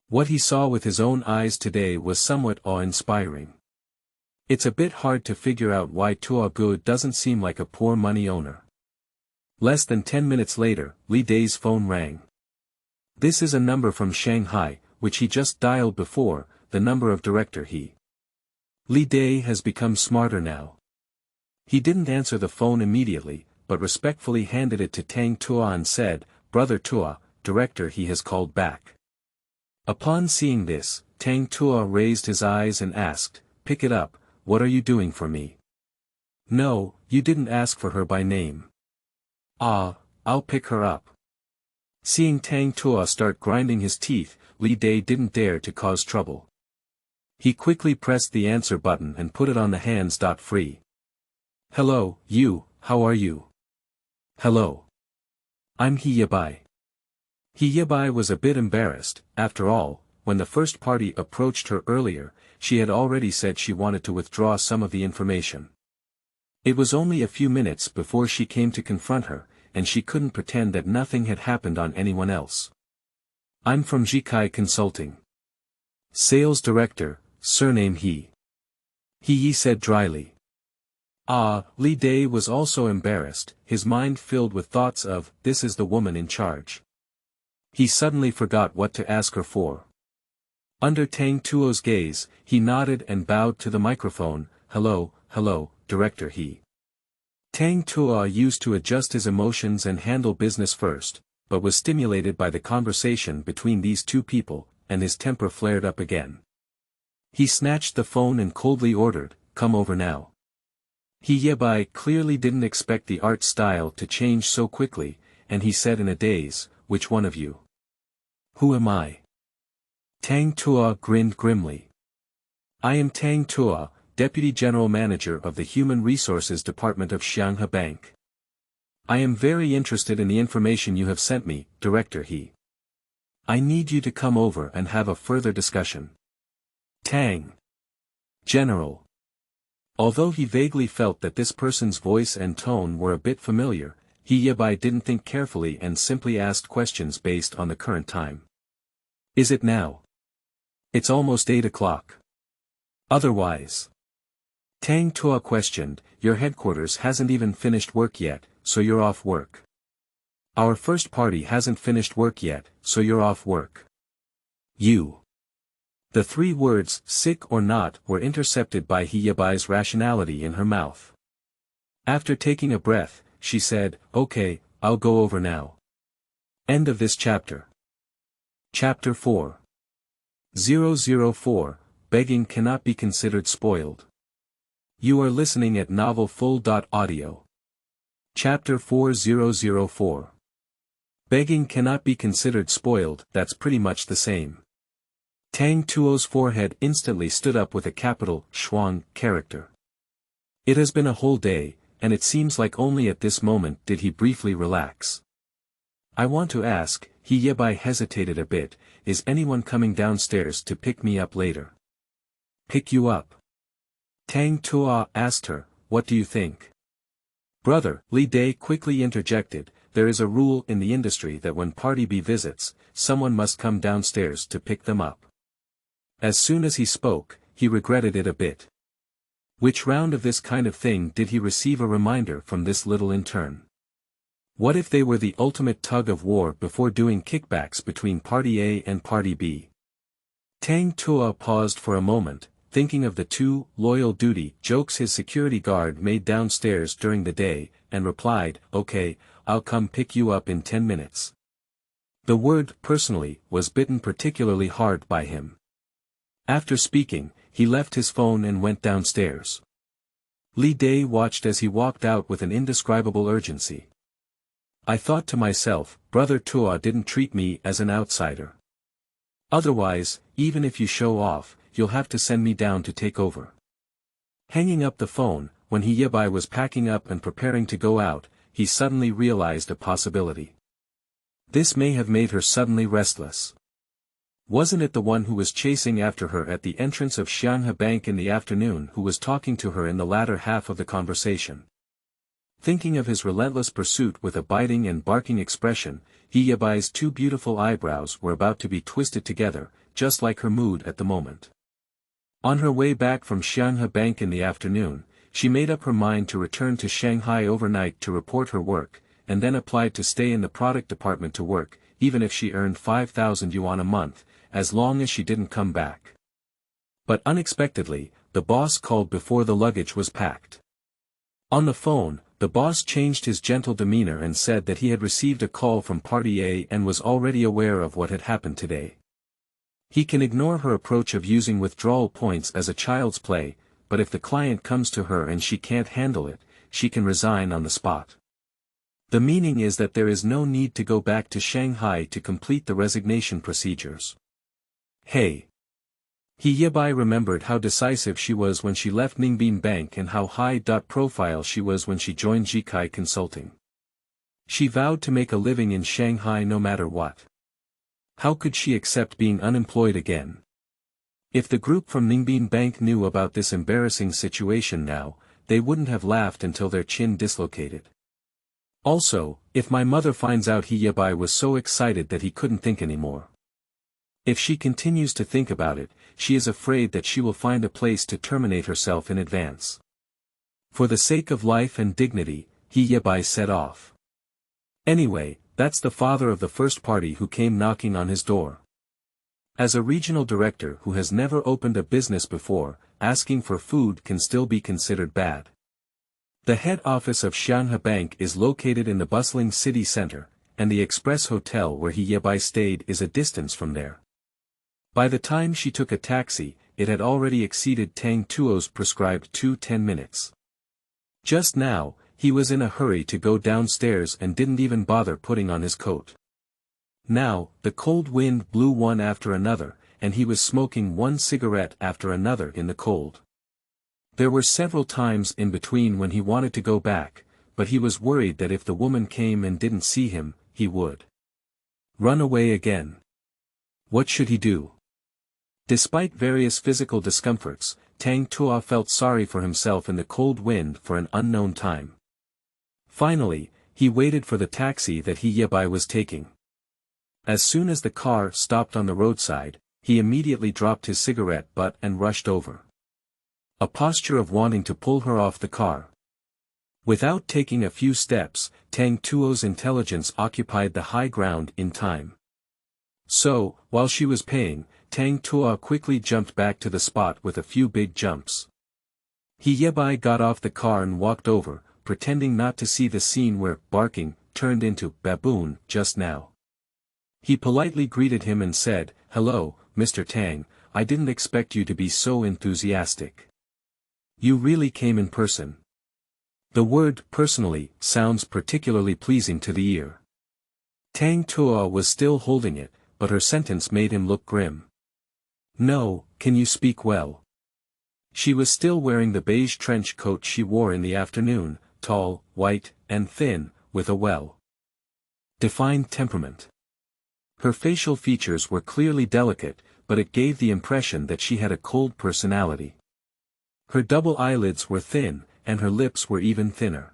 What he saw with his own eyes today was somewhat awe-inspiring. It's a bit hard to figure out why Tuo Gu doesn't seem like a poor money owner. Less than 10 minutes later, Li Dai's phone rang. This is a number from Shanghai, which he just dialed before, the number of Director He. Li Dai has become smarter now. He didn't answer the phone immediately, but respectfully handed it to Tang Tuo and said, Brother Tuo, Director He has called back. Upon seeing this, Tang Tuo raised his eyes and asked, "Pick it up, what are you doing for me?" "No, you didn't ask for her by name." "Ah, I'll pick her up." Seeing Tang Tuo start grinding his teeth, Li Dai didn't dare to cause trouble. He quickly pressed the answer button and put it on the hands-free. "Hello, you, how are you?" "Hello. I'm Yebai." Yebai was a bit embarrassed. After all, when the first party approached her earlier, she had already said she wanted to withdraw some of the information. It was only a few minutes before she came to confront her, and she couldn't pretend that nothing had happened on anyone else. "I'm from Jikai Consulting. Sales Director, surname He." He said dryly. Li Dai was also embarrassed, his mind filled with thoughts of, this is the woman in charge. He suddenly forgot what to ask her for. Under Tang Tuo's gaze, he nodded and bowed to the microphone. Hello, Director He. Tang Tuo used to adjust his emotions and handle business first, but was stimulated by the conversation between these two people, and his temper flared up again. He snatched the phone and coldly ordered, "Come over now." Yebai clearly didn't expect the art style to change so quickly, and he said in a daze, "Which one of you?" "Who am I?" Tang Tuo grinned grimly. "I am Tang Tuo, Deputy General Manager of the Human Resources Department of Xianghe Bank. I am very interested in the information you have sent me, Director He. I need you to come over and have a further discussion." Tang. General. Although he vaguely felt that this person's voice and tone were a bit familiar, Yebai didn't think carefully and simply asked questions based on the current time. "Is it now?" "It's almost 8 o'clock. Otherwise?" Tang Tuo questioned, "Your headquarters hasn't even finished work yet, so you're off work." "Our first party hasn't finished work yet, so you're off work." "You." The three words, sick or not, were intercepted by Yebai's rationality in her mouth. After taking a breath, she said, "Okay, I'll go over now." End of this chapter. Chapter 4. 004, Begging Cannot Be Considered Spoiled. You are listening at novelfull.audio. Chapter 4004. Begging cannot be considered spoiled. That's pretty much the same. Tang Tuo's forehead instantly stood up with a capital Shuang character. It has been a whole day, and it seems like only at this moment did he briefly relax. "I want to ask," Yebai hesitated a bit, "is anyone coming downstairs to pick me up later?" "Pick you up?" Tang Tuo asked her, "What do you think?" "Brother," Li Dai quickly interjected, "there is a rule in the industry that when Party B visits, someone must come downstairs to pick them up." As soon as he spoke, he regretted it a bit. Which round of this kind of thing did he receive a reminder from this little intern? What if they were the ultimate tug of war before doing kickbacks between Party A and Party B? Tang Tuo paused for a moment, thinking of the 2 loyal duty jokes his security guard made downstairs during the day, and replied, "Okay, I'll come pick you up in 10 minutes. The word "personally" was bitten particularly hard by him. After speaking, he left his phone and went downstairs. Li Dai watched as he walked out with an indescribable urgency. "I thought to myself, Brother Tuo didn't treat me as an outsider. Otherwise, even if you show off, you'll have to send me down to take over." Hanging up the phone, when Yebai was packing up and preparing to go out, he suddenly realized a possibility. This may have made her suddenly restless. Wasn't it the one who was chasing after her at the entrance of Xianghe Bank in the afternoon who was talking to her in the latter half of the conversation? Thinking of his relentless pursuit with a biting and barking expression, Yebai's 2 beautiful eyebrows were about to be twisted together, just like her mood at the moment. On her way back from Xianghe Bank in the afternoon, she made up her mind to return to Shanghai overnight to report her work, and then applied to stay in the product department to work, even if she earned 5,000 yuan a month, as long as she didn't come back. But unexpectedly, the boss called before the luggage was packed. On the phone, the boss changed his gentle demeanor and said that he had received a call from Party A and was already aware of what had happened today. He can ignore her approach of using withdrawal points as a child's play, but if the client comes to her and she can't handle it, she can resign on the spot. The meaning is that there is no need to go back to Shanghai to complete the resignation procedures. Hey! Yebai remembered how decisive she was when she left Ningbin Bank and how high-profile she was when she joined Jikai Consulting. She vowed to make a living in Shanghai no matter what. How could she accept being unemployed again? If the group from Ningbin Bank knew about this embarrassing situation now, they wouldn't have laughed until their chin dislocated. Also, if my mother finds out Yebai was so excited that he couldn't think anymore. If she continues to think about it, she is afraid that she will find a place to terminate herself in advance. For the sake of life and dignity, Yebai set off. Anyway, that's the father of the first party who came knocking on his door. As a regional director who has never opened a business before, asking for food can still be considered bad. The head office of Xianhe Bank is located in the bustling city center, and the Express Hotel where Yebai stayed is a distance from there. By the time she took a taxi, it had already exceeded Tang Tuo's prescribed 10 minutes. Just now, he was in a hurry to go downstairs and didn't even bother putting on his coat. Now, the cold wind blew one after another, and he was smoking one cigarette after another in the cold. There were several times in between when he wanted to go back, but he was worried that if the woman came and didn't see him, he would run away again. What should he do? Despite various physical discomforts, Tang Tuo felt sorry for himself in the cold wind for an unknown time. Finally, he waited for the taxi that Yebai was taking. As soon as the car stopped on the roadside, he immediately dropped his cigarette butt and rushed over. A posture of wanting to pull her off the car. Without taking a few steps, Tang Tuo's intelligence occupied the high ground in time. So, while she was paying, Tang Tuo quickly jumped back to the spot with a few big jumps. Yebai got off the car and walked over, pretending not to see the scene where barking turned into baboon just now. He politely greeted him and said, "Hello, Mr. Tang, I didn't expect you to be so enthusiastic. You really came in person." The word personally sounds particularly pleasing to the ear. Tang Tuo was still holding it, but her sentence made him look grim. "No, can you speak well?" She was still wearing the beige trench coat she wore in the afternoon, tall, white, and thin, with a well-defined temperament. Her facial features were clearly delicate, but it gave the impression that she had a cold personality. Her double eyelids were thin, and her lips were even thinner.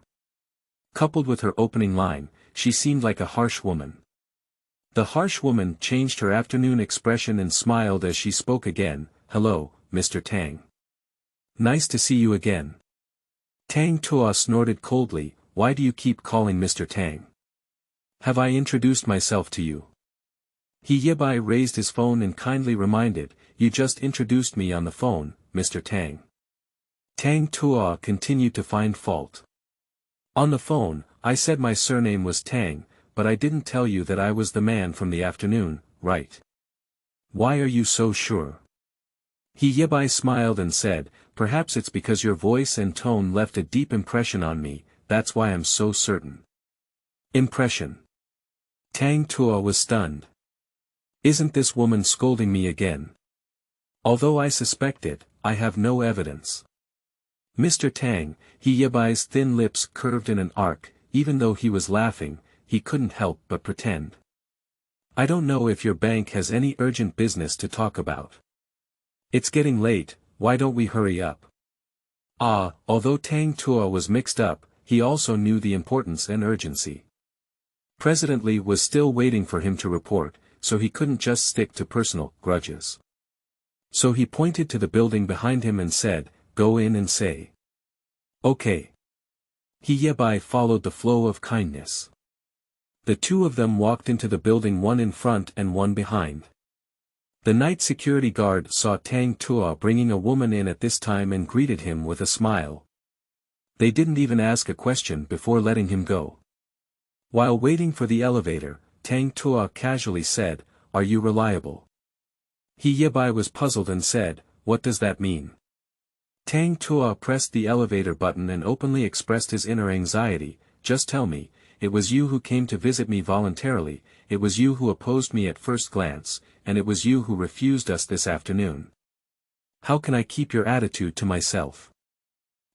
Coupled with her opening line, she seemed like a harsh woman. The harsh woman changed her afternoon expression and smiled as she spoke again, "Hello, Mr. Tang. Nice to see you again." Tang Tuo snorted coldly, "Why do you keep calling Mr. Tang? Have I introduced myself to you?" Yebai raised his phone and kindly reminded, "You just introduced me on the phone, Mr. Tang." Tang Tuo continued to find fault. "On the phone, I said my surname was Tang, but I didn't tell you that I was the man from the afternoon, right? Why are you so sure?" Yebai smiled and said, "Perhaps it's because your voice and tone left a deep impression on me, that's why I'm so certain." Impression. Tang Tuo was stunned. Isn't this woman scolding me again? Although I suspect it, I have no evidence. Mr. Tang, Yebai's thin lips curved in an arc, even though he was laughing, he couldn't help but pretend. I don't know if your bank has any urgent business to talk about. It's getting late, why don't we hurry up? Although Tang Tuo was mixed up, he also knew the importance and urgency. President Li was still waiting for him to report, so he couldn't just stick to personal grudges. So he pointed to the building behind him and said, "Go in and say." "Okay." Yebai followed the flow of kindness. The two of them walked into the building, one in front and one behind. The night security guard saw Tang Tuo bringing a woman in at this time and greeted him with a smile. They didn't even ask a question before letting him go. While waiting for the elevator, Tang Tuo casually said, "Are you reliable?" Yebai was puzzled and said, "What does that mean?" Tang Tuo pressed the elevator button and openly expressed his inner anxiety. "Just tell me, it was you who came to visit me voluntarily, it was you who opposed me at first glance, and it was you who refused us this afternoon. How can I keep your attitude to myself?"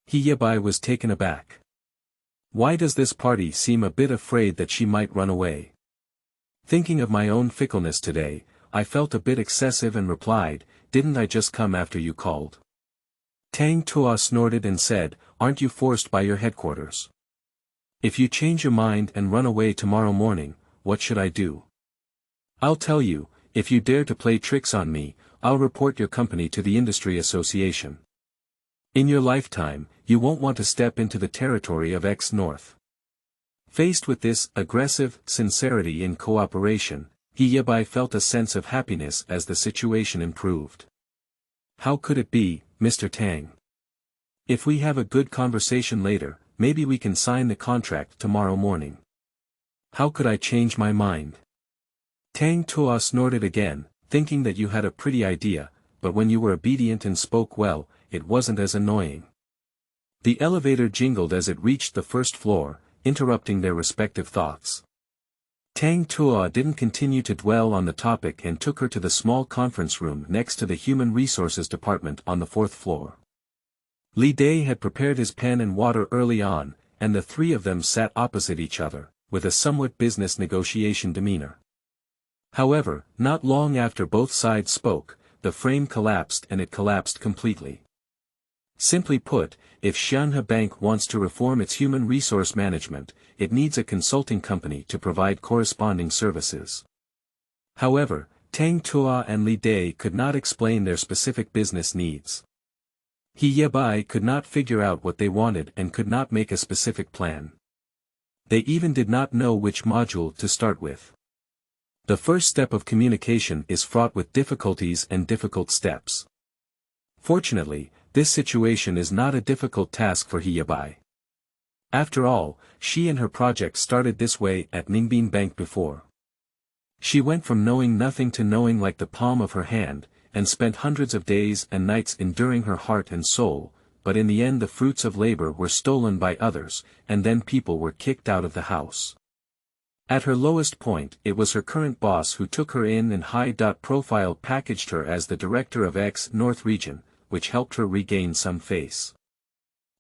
Yebai was taken aback. Why does this party seem a bit afraid that she might run away? Thinking of my own fickleness today, I felt a bit excessive and replied, "Didn't I just come after you called?" Tang Tuo snorted and said, "Aren't you forced by your headquarters? If you change your mind and run away tomorrow morning, what should I do? I'll tell you, if you dare to play tricks on me, I'll report your company to the industry association. In your lifetime, you won't want to step into the territory of X North." Faced with this aggressive sincerity in cooperation, Yebai felt a sense of happiness as the situation improved. "How could it be, Mr. Tang? If we have a good conversation later, maybe we can sign the contract tomorrow morning. How could I change my mind?" Tang Tuo snorted again, thinking that you had a pretty idea, but when you were obedient and spoke well, it wasn't as annoying. The elevator jingled as it reached the first floor, interrupting their respective thoughts. Tang Tuo didn't continue to dwell on the topic and took her to the small conference room next to the Human Resources Department on the fourth floor. Li Dai had prepared his pen and water early on, and the three of them sat opposite each other, with a somewhat business negotiation demeanor. However, not long after both sides spoke, the frame collapsed and it collapsed completely. Simply put, if Xianhe Bank wants to reform its human resource management, it needs a consulting company to provide corresponding services. However, Tang Tuo and Li Dai could not explain their specific business needs. Yebai could not figure out what they wanted and could not make a specific plan. They even did not know which module to start with. The first step of communication is fraught with difficulties and difficult steps. Fortunately, this situation is not a difficult task for Yebai. After all, she and her project started this way at Ningbin Bank before. She went from knowing nothing to knowing like the palm of her hand, and spent hundreds of days and nights enduring her heart and soul, but in the end the fruits of labor were stolen by others, and then people were kicked out of the house. At her lowest point, it was her current boss who took her in and high-profile packaged her as the director of X North region, which helped her regain some face.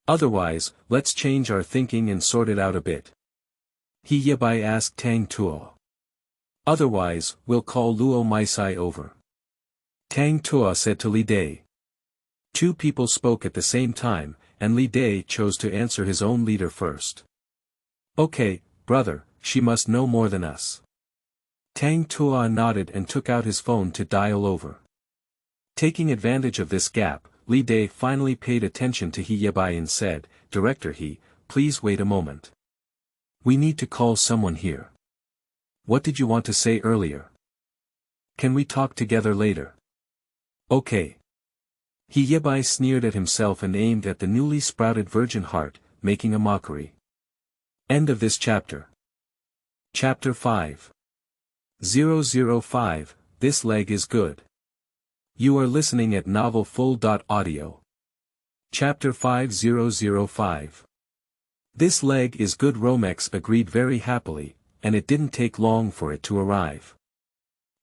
Otherwise, let's change our thinking and sort it out a bit. Yebai asked Tang Tuo. Otherwise, we'll call Luo Maisai over. Tang Tuo said to Li Dai. Two people spoke at the same time, and Li Dai chose to answer his own leader first. Okay, brother, she must know more than us. Tang Tuo nodded and took out his phone to dial over. Taking advantage of this gap, Li Dai finally paid attention to Yebai and said, Director He, please wait a moment. We need to call someone here. What did you want to say earlier? Can we talk together later? Okay. Yebai sneered at himself and aimed at the newly sprouted virgin heart, making a mockery. End of this chapter. Chapter 5. 005, This Leg is Good. You are listening at novelfull.audio. Chapter 5005. This leg is good. Romex agreed very happily, and it didn't take long for it to arrive.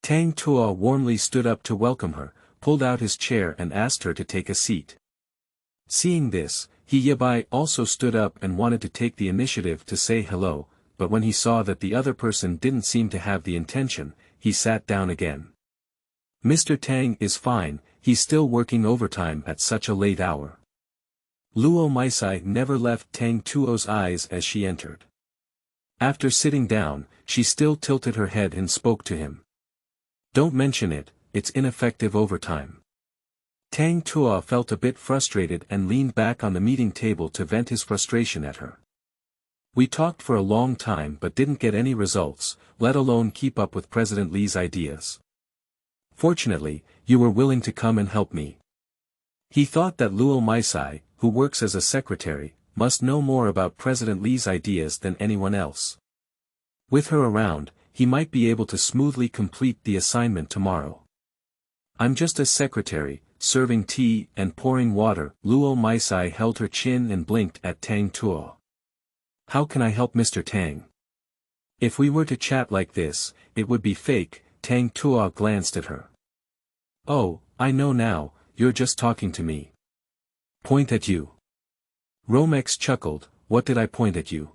Tang Tuo warmly stood up to welcome her, pulled out his chair and asked her to take a seat. Seeing this, Yebai also stood up and wanted to take the initiative to say hello, but when he saw that the other person didn't seem to have the intention, he sat down again. Mr. Tang is fine, he's still working overtime at such a late hour. Luo Maisai never left Tang Tuo's eyes as she entered. After sitting down, she still tilted her head and spoke to him. Don't mention it, it's ineffective overtime. Tang Tuo felt a bit frustrated and leaned back on the meeting table to vent his frustration at her. We talked for a long time but didn't get any results, let alone keep up with President Li's ideas. Fortunately, you were willing to come and help me. He thought that Luo Maisai, who works as a secretary, must know more about President Li's ideas than anyone else. With her around, he might be able to smoothly complete the assignment tomorrow. I'm just a secretary, serving tea and pouring water. Luo Maisai held her chin and blinked at Tang Tuo. How can I help Mr. Tang? If we were to chat like this, it would be fake. Tang Tuo glanced at her. Oh, I know now, you're just talking to me. Point at you. Romex chuckled. What did I point at you?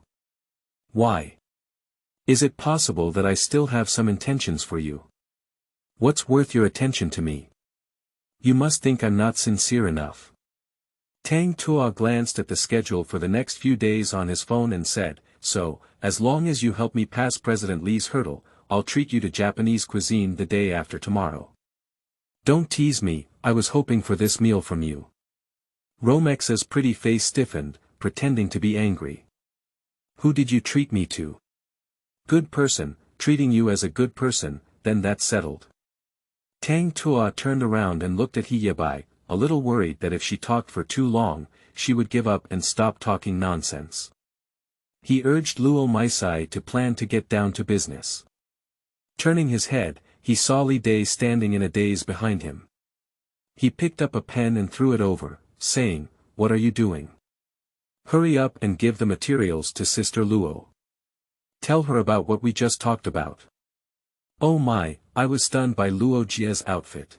Why? Is it possible that I still have some intentions for you? What's worth your attention to me? You must think I'm not sincere enough. Tang Tuo glanced at the schedule for the next few days on his phone and said, so, as long as you help me pass President Li's hurdle, I'll treat you to Japanese cuisine the day after tomorrow. Don't tease me, I was hoping for this meal from you. Romex's pretty face stiffened, pretending to be angry. Who did you treat me to? Good person, treating you as a good person, then that's settled. Tang Tuo turned around and looked at Yebai, a little worried that if she talked for too long, she would give up and stop talking nonsense. He urged Luo Maisai to plan to get down to business. Turning his head, he saw Li Dai standing in a daze behind him. He picked up a pen and threw it over, saying, What are you doing? Hurry up and give the materials to Sister Luo. Tell her about what we just talked about. Oh my, I was stunned by Luo Jie's outfit.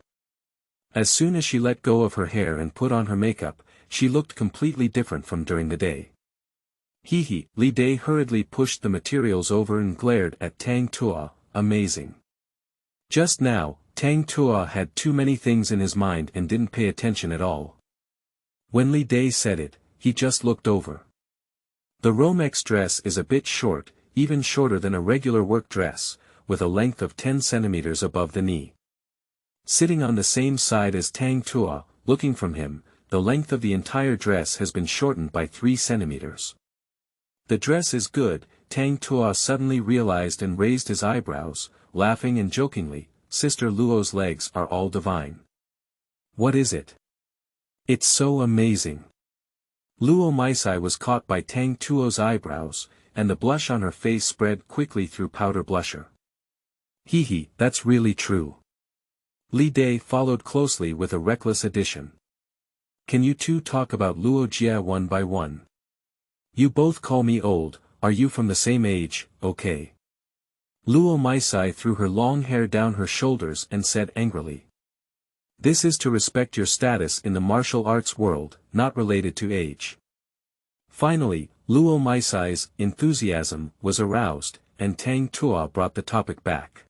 As soon as she let go of her hair and put on her makeup, she looked completely different from during the day. Hee. Li Dai hurriedly pushed the materials over and glared at Tang Tuo, amazing. Just now, Tang Tuo had too many things in his mind and didn't pay attention at all. When Li Dai said it, he just looked over. The Romex dress is a bit short, even shorter than a regular work dress, with a length of 10 centimeters above the knee. Sitting on the same side as Tang Tuo, looking from him, the length of the entire dress has been shortened by 3 centimeters. The dress is good, Tang Tuo suddenly realized and raised his eyebrows, laughing and jokingly, Sister Luo's legs are all divine. What is it? It's so amazing. Luo Maisai was caught by Tang Tuo's eyebrows, and the blush on her face spread quickly through powder blusher. Hee, that's really true. Li Dai followed closely with a reckless addition. Can you two talk about Luo Jie one by one? You both call me old, are you from the same age, okay? Luo Maisai threw her long hair down her shoulders and said angrily. This is to respect your status in the martial arts world, not related to age. Finally, Luo Maisai's enthusiasm was aroused, and Tang Tuo brought the topic back.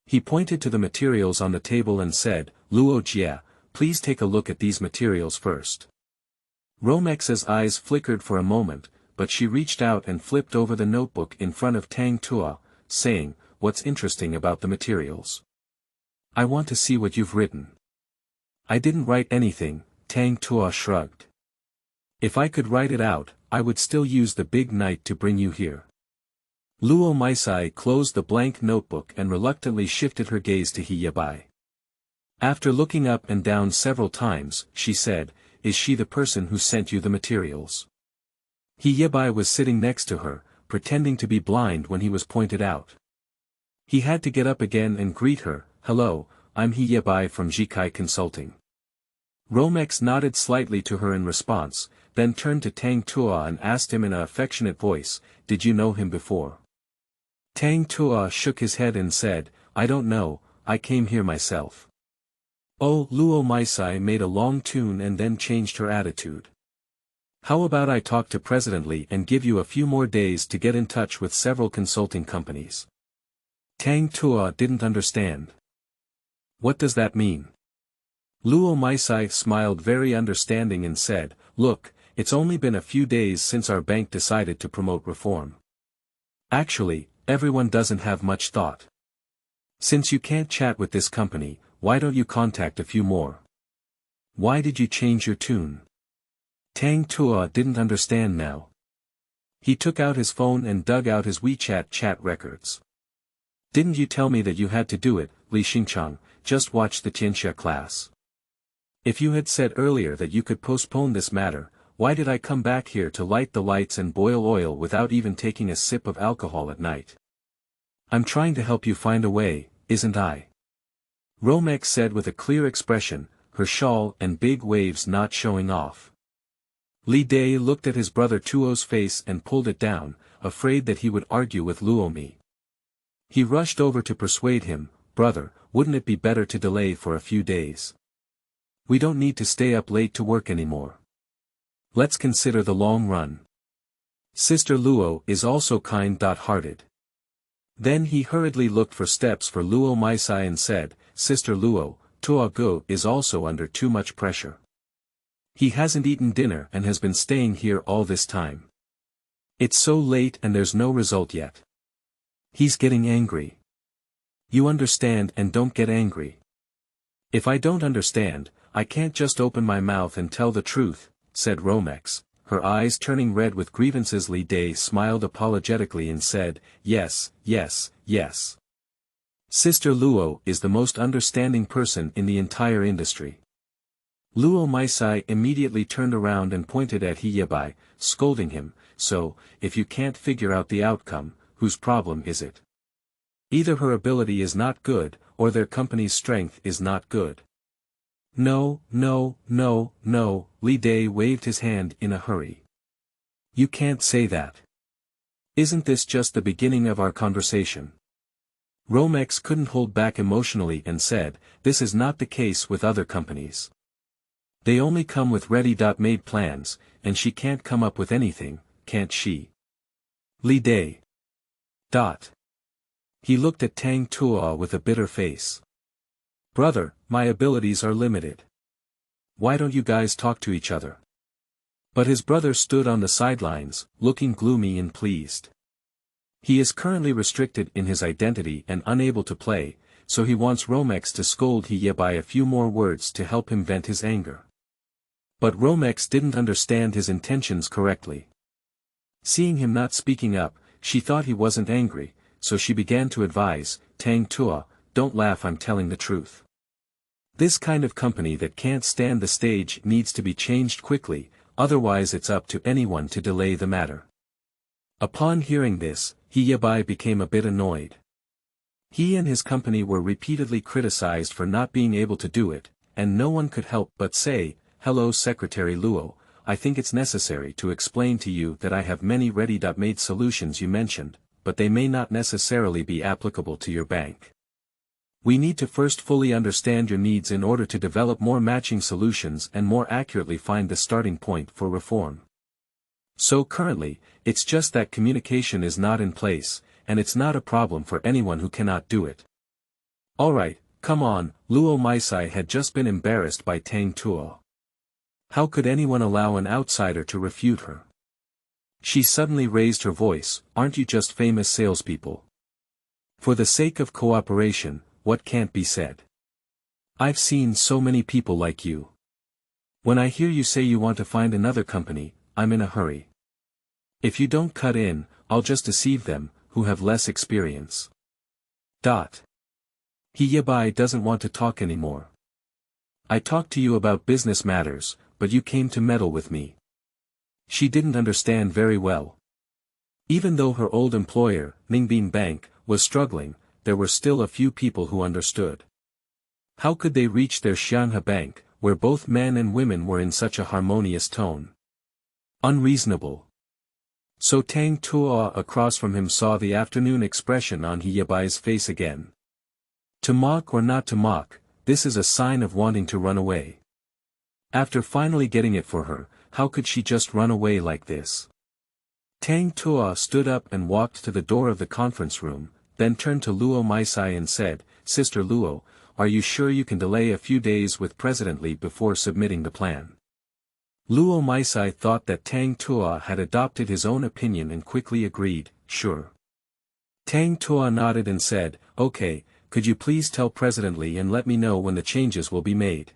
He pointed to the materials on the table and said, Luo Jie, please take a look at these materials first. Romex's eyes flickered for a moment, but she reached out and flipped over the notebook in front of Tang Tuo, saying, What's interesting about the materials? I want to see what you've written. I didn't write anything, Tang Tuo shrugged. If I could write it out, I would still use the big knight to bring you here. Luo Maisai closed the blank notebook and reluctantly shifted her gaze to Yebai. After looking up and down several times, she said, Is she the person who sent you the materials? Yebai was sitting next to her, pretending to be blind when he was pointed out. He had to get up again and greet her, Hello, I'm Yebai from Jikai Consulting. Romex nodded slightly to her in response, then turned to Tang Tuo and asked him in an affectionate voice, Did you know him before? Tang Tuo shook his head and said, I don't know, I came here myself. Oh, Luo Maisai made a long tune and then changed her attitude. How about I talk to President Li and give you a few more days to get in touch with several consulting companies? Tang Tuo didn't understand. What does that mean? Luo Maisai smiled very understanding and said, Look, it's only been a few days since our bank decided to promote reform. Actually, everyone doesn't have much thought. Since you can't chat with this company, why don't you contact a few more? Why did you change your tune? Tang Tuo didn't understand now. He took out his phone and dug out his WeChat chat records. Didn't you tell me that you had to do it, Li Xingchang, just watch the Tianxia class. If you had said earlier that you could postpone this matter, why did I come back here to light the lights and boil oil without even taking a sip of alcohol at night? I'm trying to help you find a way, isn't I? Romex said with a clear expression, her shawl and big waves not showing off. Li Dai looked at his brother Tuo's face and pulled it down, afraid that he would argue with Luo Mi. He rushed over to persuade him, brother, wouldn't it be better to delay for a few days? We don't need to stay up late to work anymore. Let's consider the long run. Sister Luo is also kind-hearted. Then he hurriedly looked for steps for Luo Maisai and said, Sister Luo, Tuo Go is also under too much pressure. He hasn't eaten dinner and has been staying here all this time. It's so late and there's no result yet. He's getting angry. You understand and don't get angry. If I don't understand, I can't just open my mouth and tell the truth, said Romex, her eyes turning red with grievances. Li Dai smiled apologetically and said, yes, yes, yes. Sister Luo is the most understanding person in the entire industry. Luo Maisai immediately turned around and pointed at Yebai, scolding him, so, if you can't figure out the outcome, whose problem is it? Either her ability is not good, or their company's strength is not good. No, no, no, no, Li Dai waved his hand in a hurry. You can't say that. Isn't this just the beginning of our conversation? Romex couldn't hold back emotionally and said, this is not the case with other companies. They only come with ready-made plans, and she can't come up with anything, can't she? Li Dai. He looked at Tang Tuo with a bitter face. Brother, my abilities are limited. Why don't you guys talk to each other? But his brother stood on the sidelines, looking gloomy and pleased. He is currently restricted in his identity and unable to play, so he wants Romex to scold Yebai a few more words to help him vent his anger. But Romex didn't understand his intentions correctly. Seeing him not speaking up, she thought he wasn't angry, so she began to advise, Tang Tuo, don't laugh, I'm telling the truth. This kind of company that can't stand the stage needs to be changed quickly, otherwise it's up to anyone to delay the matter. Upon hearing this, Yebai became a bit annoyed. He and his company were repeatedly criticized for not being able to do it, and no one could help but say, hello Secretary Luo, I think it's necessary to explain to you that I have many ready-made solutions you mentioned, but they may not necessarily be applicable to your bank. We need to first fully understand your needs in order to develop more matching solutions and more accurately find the starting point for reform. So currently, it's just that communication is not in place, and it's not a problem for anyone who cannot do it. Alright, come on, Luo Maisai had just been embarrassed by Tang Tuo. How could anyone allow an outsider to refute her? She suddenly raised her voice, aren't you just famous salespeople? For the sake of cooperation, what can't be said? I've seen so many people like you. When I hear you say you want to find another company, I'm in a hurry. If you don't cut in, I'll just deceive them, who have less experience. Yebai doesn't want to talk anymore. I talked to you about business matters, but you came to meddle with me. She didn't understand very well. Even though her old employer, Ningbin Bank, was struggling, there were still a few people who understood. How could they reach their Xianghe Bank, where both men and women were in such a harmonious tone? Unreasonable. So Tang Tuo across from him saw the afternoon expression on Yebai's face again. To mock or not to mock, this is a sign of wanting to run away. After finally getting it for her, how could she just run away like this? Tang Tuo stood up and walked to the door of the conference room, then turned to Luo Maisai and said, Sister Luo, are you sure you can delay a few days with President Li before submitting the plan? Luo Maisai thought that Tang Tuo had adopted his own opinion and quickly agreed, sure. Tang Tuo nodded and said, okay, could you please tell President Li and let me know when the changes will be made?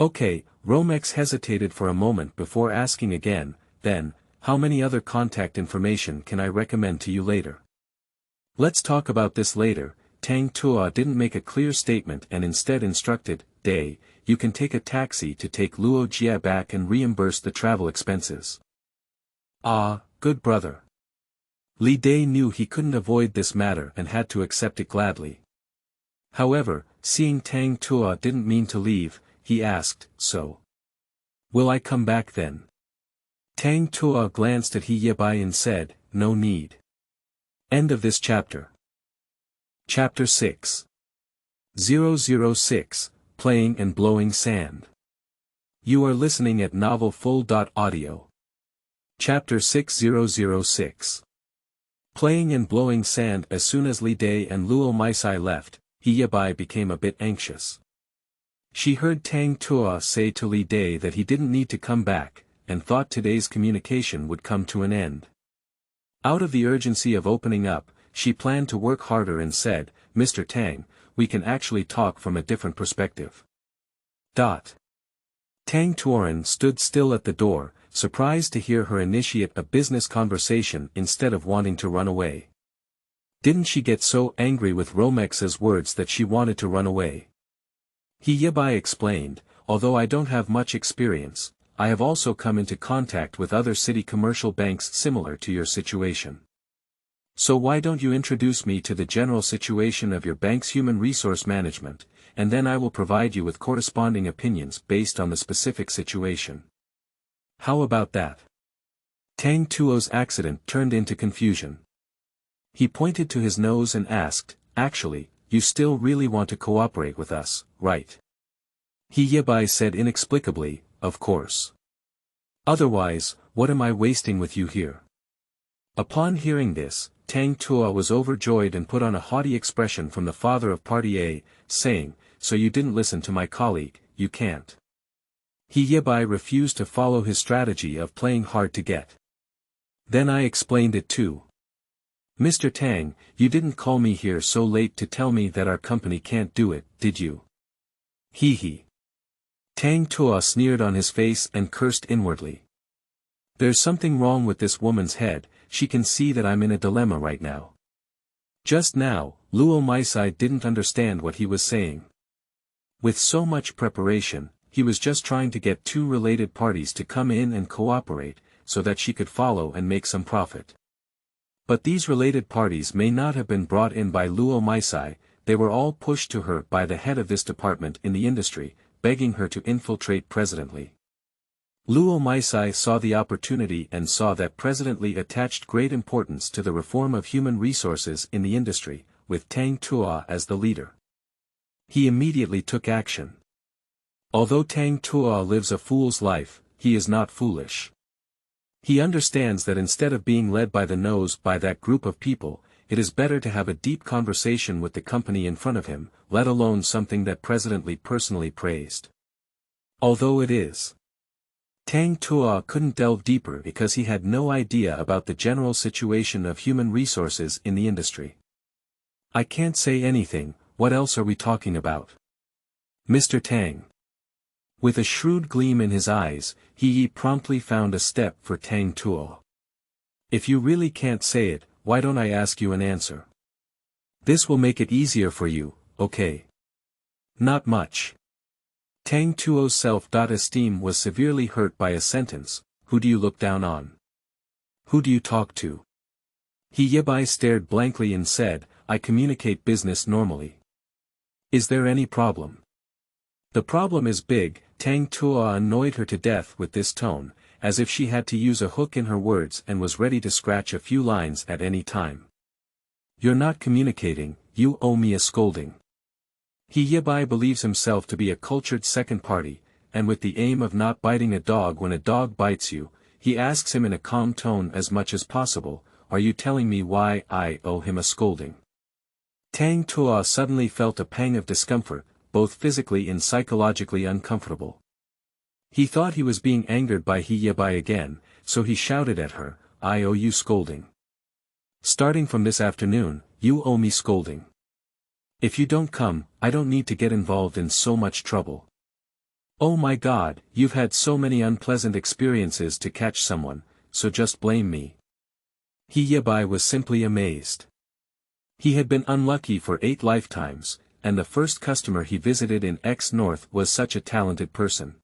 Okay, Romex hesitated for a moment before asking again, then, how many other contact information can I recommend to you later? Let's talk about this later. Tang Tuo didn't make a clear statement and instead instructed, Day, you can take a taxi to take Luo Jia back and reimburse the travel expenses. Ah, good brother. Li Dai knew he couldn't avoid this matter and had to accept it gladly. However, seeing Tang Tuo didn't mean to leave, he asked, "So? Will I come back then?" Tang Tuo glanced at Yebai and said, "No need." End of this chapter. Chapter 6. 006, Playing and Blowing Sand. You are listening at novelfull.audio. Chapter 6006. Playing and blowing sand. As soon as Li Dai and Luo Maisai left, Yebai became a bit anxious. She heard Tang Tuo say to Li Dai that he didn't need to come back, and thought today's communication would come to an end. Out of the urgency of opening up, she planned to work harder and said, "Mr. Tang, we can actually talk from a different perspective." Tang Tuoren stood still at the door, surprised to hear her initiate a business conversation instead of wanting to run away. Didn't she get so angry with Romex's words that she wanted to run away? Yebai explained, "Although I don't have much experience, I have also come into contact with other city commercial banks similar to your situation. So why don't you introduce me to the general situation of your bank's human resource management, and then I will provide you with corresponding opinions based on the specific situation. How about that?" Tang Tuo's accident turned into confusion. He pointed to his nose and asked, "Actually, you still really want to cooperate with us, right?" Yebai said inexplicably, "Of course. Otherwise, what am I wasting with you here?" Upon hearing this, Tang Tuo was overjoyed and put on a haughty expression from the father of Party A, saying, "So you didn't listen to my colleague, you can't." Yebai refused to follow his strategy of playing hard to get. "Then I explained it too. Mr. Tang, you didn't call me here so late to tell me that our company can't do it, did you?" He. Tang Tuo sneered on his face and cursed inwardly. "There's something wrong with this woman's head, she can see that I'm in a dilemma right now." Just now, Luo Maisai didn't understand what he was saying. With so much preparation, he was just trying to get two related parties to come in and cooperate, so that she could follow and make some profit. But these related parties may not have been brought in by Luo Maisai, they were all pushed to her by the head of this department in the industry, begging her to infiltrate President Li. Luo Maisai saw the opportunity and saw that President Li attached great importance to the reform of human resources in the industry, with Tang Tuo as the leader. He immediately took action. Although Tang Tuo lives a fool's life, he is not foolish. He understands that instead of being led by the nose by that group of people, it is better to have a deep conversation with the company in front of him, let alone something that President Li personally praised. Although it is. Tang Tuo couldn't delve deeper because he had no idea about the general situation of human resources in the industry. "I can't say anything, what else are we talking about?" Mr. Tang. With a shrewd gleam in his eyes, he promptly found a step for Tang Tuo. "If you really can't say it, why don't I ask you an answer? This will make it easier for you, okay?" "Not much." Tang Tuo's self-esteem was severely hurt by a sentence, "Who do you look down on? Who do you talk to?" Yebai stared blankly and said, "I communicate business normally. Is there any problem?" "The problem is big." Tang Tuo annoyed her to death with this tone, as if she had to use a hook in her words and was ready to scratch a few lines at any time. "You're not communicating, you owe me a scolding." Yebai believes himself to be a cultured second party, and with the aim of not biting a dog when a dog bites you, he asks him in a calm tone as much as possible, "Are you telling me why I owe him a scolding?" Tang Tuo suddenly felt a pang of discomfort, both physically and psychologically uncomfortable. He thought he was being angered by Yebai again, so he shouted at her, "I owe you scolding. Starting from this afternoon, you owe me scolding. If you don't come, I don't need to get involved in so much trouble. Oh my God, you've had so many unpleasant experiences to catch someone, so just blame me." Yebai was simply amazed. He had been unlucky for 8 lifetimes, and the first customer he visited in X North was such a talented person.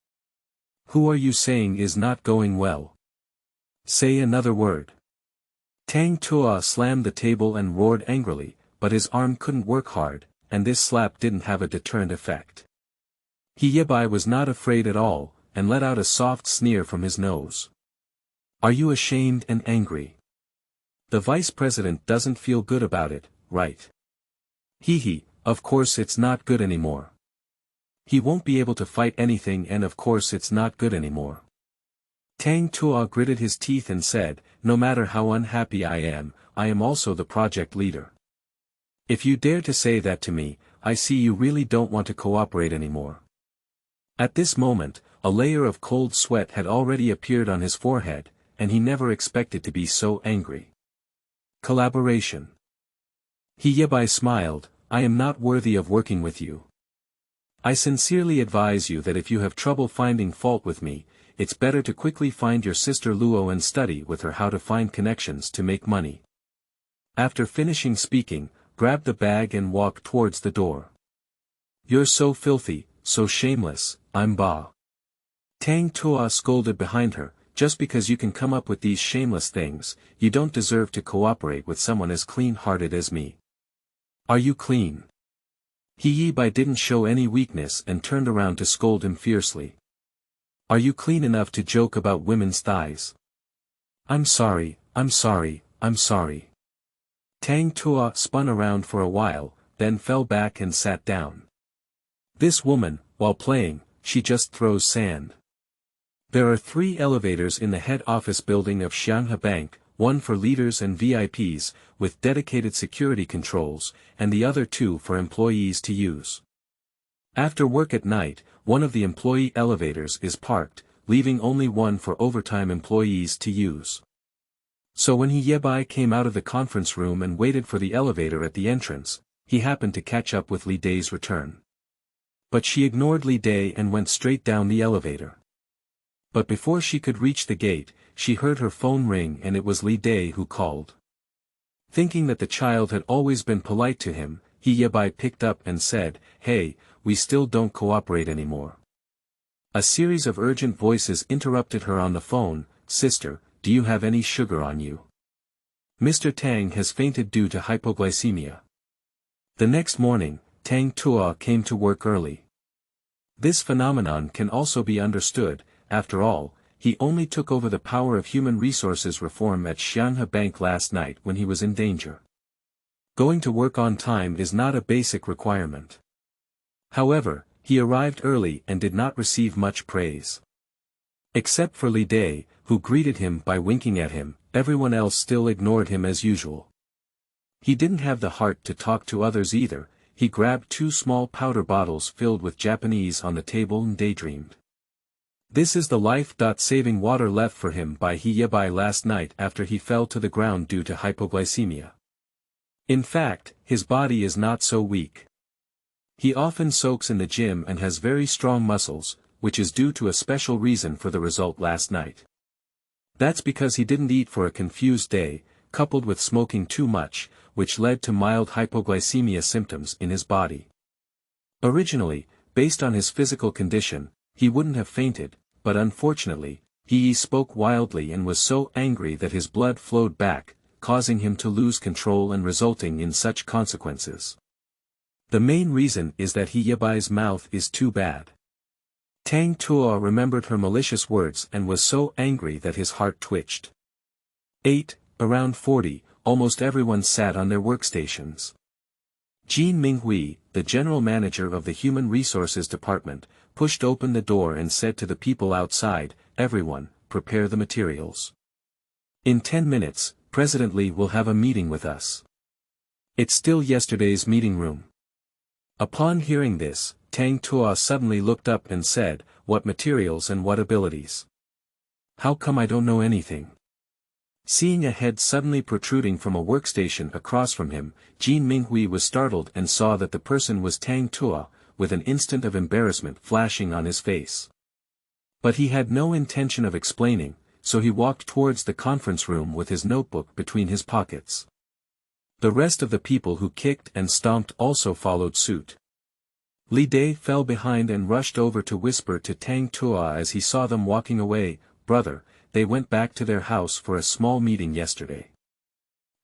"Who are you saying is not going well? Say another word." Tang Tuo slammed the table and roared angrily, but his arm couldn't work hard, and this slap didn't have a deterrent effect. Yebai was not afraid at all, and let out a soft sneer from his nose. Are you ashamed and angry? The vice president doesn't feel good about it, right? Hee, of course it's not good anymore. He won't be able to fight anything, and of course it's not good anymore. Tang Tuo gritted his teeth and said, no matter how unhappy I am also the project leader. If you dare to say that to me, I see you really don't want to cooperate anymore. At this moment, a layer of cold sweat had already appeared on his forehead, and he never expected to be so angry. Collaboration. Yebai smiled, I am not worthy of working with you. I sincerely advise you that if you have trouble finding fault with me, it's better to quickly find your sister Luo and study with her how to find connections to make money. After finishing speaking, grab the bag and walk towards the door. You're so filthy, so shameless, I'm Ba. Tang Tuo scolded behind her, just because you can come up with these shameless things, you don't deserve to cooperate with someone as clean-hearted as me. Are you clean? Yebai didn't show any weakness and turned around to scold him fiercely. Are you clean enough to joke about women's thighs? I'm sorry. Tang Tuo spun around for a while, then fell back and sat down. This woman, while playing, she just throws sand. There are 3 elevators in the head office building of Xianghe Bank, one for leaders and VIPs, with dedicated security controls, and the other 2 for employees to use. After work at night, one of the employee elevators is parked, leaving only one for overtime employees to use. So when Yebai came out of the conference room and waited for the elevator at the entrance, he happened to catch up with Li Day's return. But she ignored Li Day and went straight down the elevator. But before she could reach the gate, she heard her phone ring, and it was Li Day who called. Thinking that the child had always been polite to him, Yebai picked up and said, hey, we still don't cooperate anymore. A series of urgent voices interrupted her on the phone, sister, do you have any sugar on you? Mr. Tang has fainted due to hypoglycemia. The next morning, Tang Tuo came to work early. This phenomenon can also be understood, after all, he only took over the power of human resources reform at Xianghe Bank last night when he was in danger. Going to work on time is not a basic requirement. However, he arrived early and did not receive much praise. Except for Li Day, who greeted him by winking at him, everyone else still ignored him as usual. He didn't have the heart to talk to others either. He grabbed 2 small powder bottles filled with Japanese on the table and daydreamed. This is the life-saving water left for him by Yebai last night after he fell to the ground due to hypoglycemia. In fact, his body is not so weak. He often soaks in the gym and has very strong muscles, which is due to a special reason for the result last night. That's because he didn't eat for a confused day, coupled with smoking too much, which led to mild hypoglycemia symptoms in his body. Originally, based on his physical condition, he wouldn't have fainted, but unfortunately, he spoke wildly and was so angry that his blood flowed back, causing him to lose control and resulting in such consequences. The main reason is that Yebai's mouth is too bad. Tang Tuo remembered her malicious words and was so angry that his heart twitched. 8, around 40, almost everyone sat on their workstations. Jean Minghui, the general manager of the Human Resources Department, pushed open the door and said to the people outside, everyone, prepare the materials. In 10 minutes, President Li will have a meeting with us. It's still yesterday's meeting room. Upon hearing this, Tang Tuo suddenly looked up and said, what materials and what abilities? How come I don't know anything? Seeing a head suddenly protruding from a workstation across from him, Jean Minghui was startled and saw that the person was Tang Tuo, with an instant of embarrassment flashing on his face. But he had no intention of explaining, so he walked towards the conference room with his notebook between his pockets. The rest of the people who kicked and stomped also followed suit. Li Day fell behind and rushed over to whisper to Tang Tuo as he saw them walking away, brother, they went back to their house for a small meeting yesterday.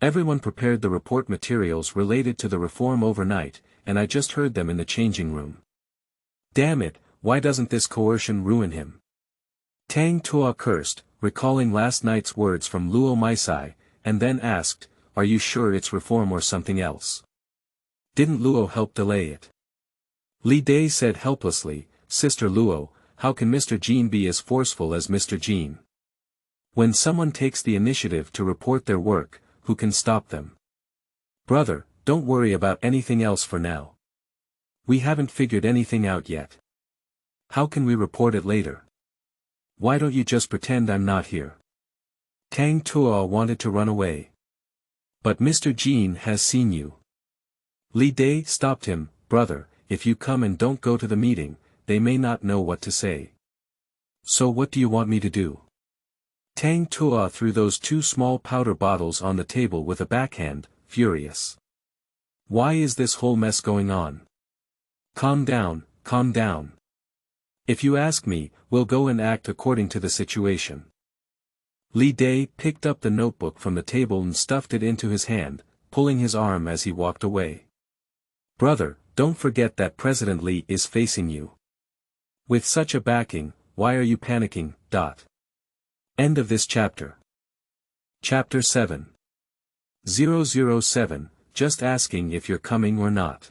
Everyone prepared the report materials related to the reform overnight, and I just heard them in the changing room. Damn it, why doesn't this coercion ruin him? Tang Tuo cursed, recalling last night's words from Luo Maisai, and then asked, "Are you sure it's reform or something else? Didn't Luo help delay it?" Li Dai said helplessly, "Sister Luo, how can Mr. Jean be as forceful as Mr. Jean? When someone takes the initiative to report their work, who can stop them? Brother, don't worry about anything else for now. We haven't figured anything out yet. How can we report it later? Why don't you just pretend I'm not here?" Tang Tuo wanted to run away. "But Mr. Jean has seen you." Li Dai stopped him, "Brother, if you come and don't go to the meeting, they may not know what to say. So what do you want me to do?" Tang Tuo threw those 2 small powder bottles on the table with a backhand, furious. "Why is this whole mess going on? Calm down, calm down. If you ask me, we'll go and act according to the situation." Li Dai picked up the notebook from the table and stuffed it into his hand, pulling his arm as he walked away. "Brother, don't forget that President Li is facing you. With such a backing, why are you panicking? End of this chapter. Chapter 7. 007, Just asking if you're coming or not.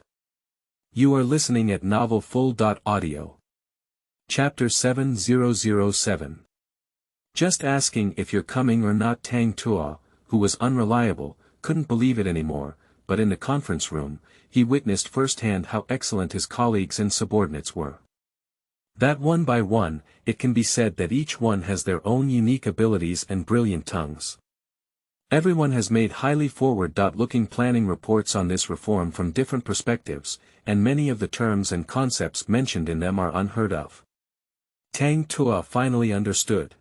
You are listening at novelfull.audio. Chapter 7007. Just asking if you're coming or not. Tang Tuo, who was unreliable, couldn't believe it anymore, but in the conference room, he witnessed firsthand how excellent his colleagues and subordinates were. That one by one, it can be said that each one has their own unique abilities and brilliant tongues. Everyone has made highly forward-looking planning reports on this reform from different perspectives, and many of the terms and concepts mentioned in them are unheard of. Tang Tuo finally understood.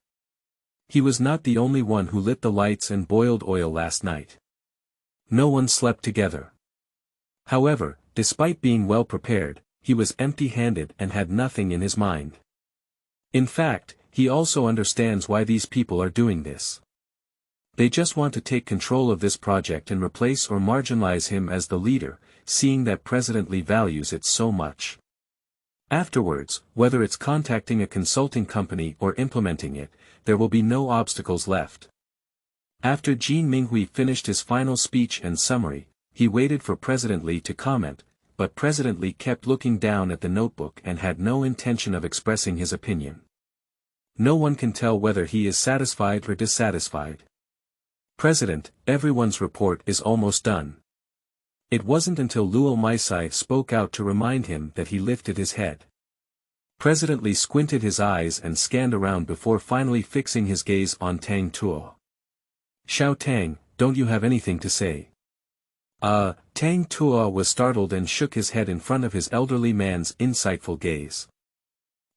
He was not the only one who lit the lights and boiled oil last night. No one slept together. However, despite being well prepared, he was empty-handed and had nothing in his mind. In fact, he also understands why these people are doing this. They just want to take control of this project and replace or marginalize him as the leader, seeing that President Li values it so much. Afterwards, whether it's contacting a consulting company or implementing it, there will be no obstacles left. After Jin Minghui finished his final speech and summary, he waited for President Li to comment, but President Li kept looking down at the notebook and had no intention of expressing his opinion. No one can tell whether he is satisfied or dissatisfied. "President, everyone's report is almost done." It wasn't until Luo Maisai spoke out to remind him that he lifted his head. President Li squinted his eyes and scanned around before finally fixing his gaze on Tang Tuo. "Xiao Tang, don't you have anything to say?" Tang Tuo was startled and shook his head in front of his elderly man's insightful gaze.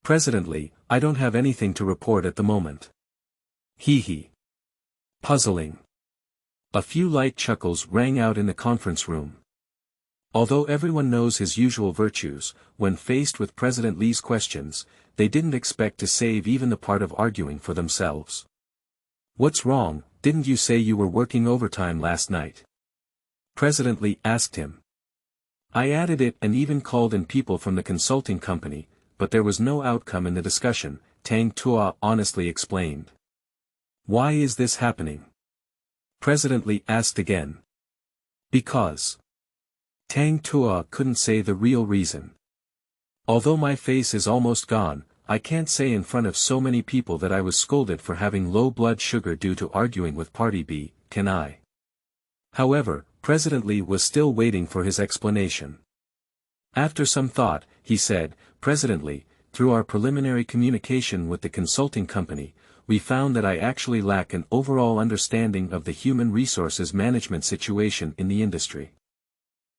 "President Li, I don't have anything to report at the moment." He. Puzzling. A few light chuckles rang out in the conference room. Although everyone knows his usual virtues, when faced with President Li's questions, they didn't expect to save even the part of arguing for themselves. "What's wrong, didn't you say you were working overtime last night?" President Li asked him. "I added it and even called in people from the consulting company, but there was no outcome in the discussion," Tang Tuo honestly explained. "Why is this happening?" President Li asked again. "Because." Tang Tuo couldn't say the real reason. "Although my face is almost gone, I can't say in front of so many people that I was scolded for having low blood sugar due to arguing with Party B, can I?" However, President Li was still waiting for his explanation. After some thought, he said, "President Li, through our preliminary communication with the consulting company, we found that I actually lack an overall understanding of the human resources management situation in the industry.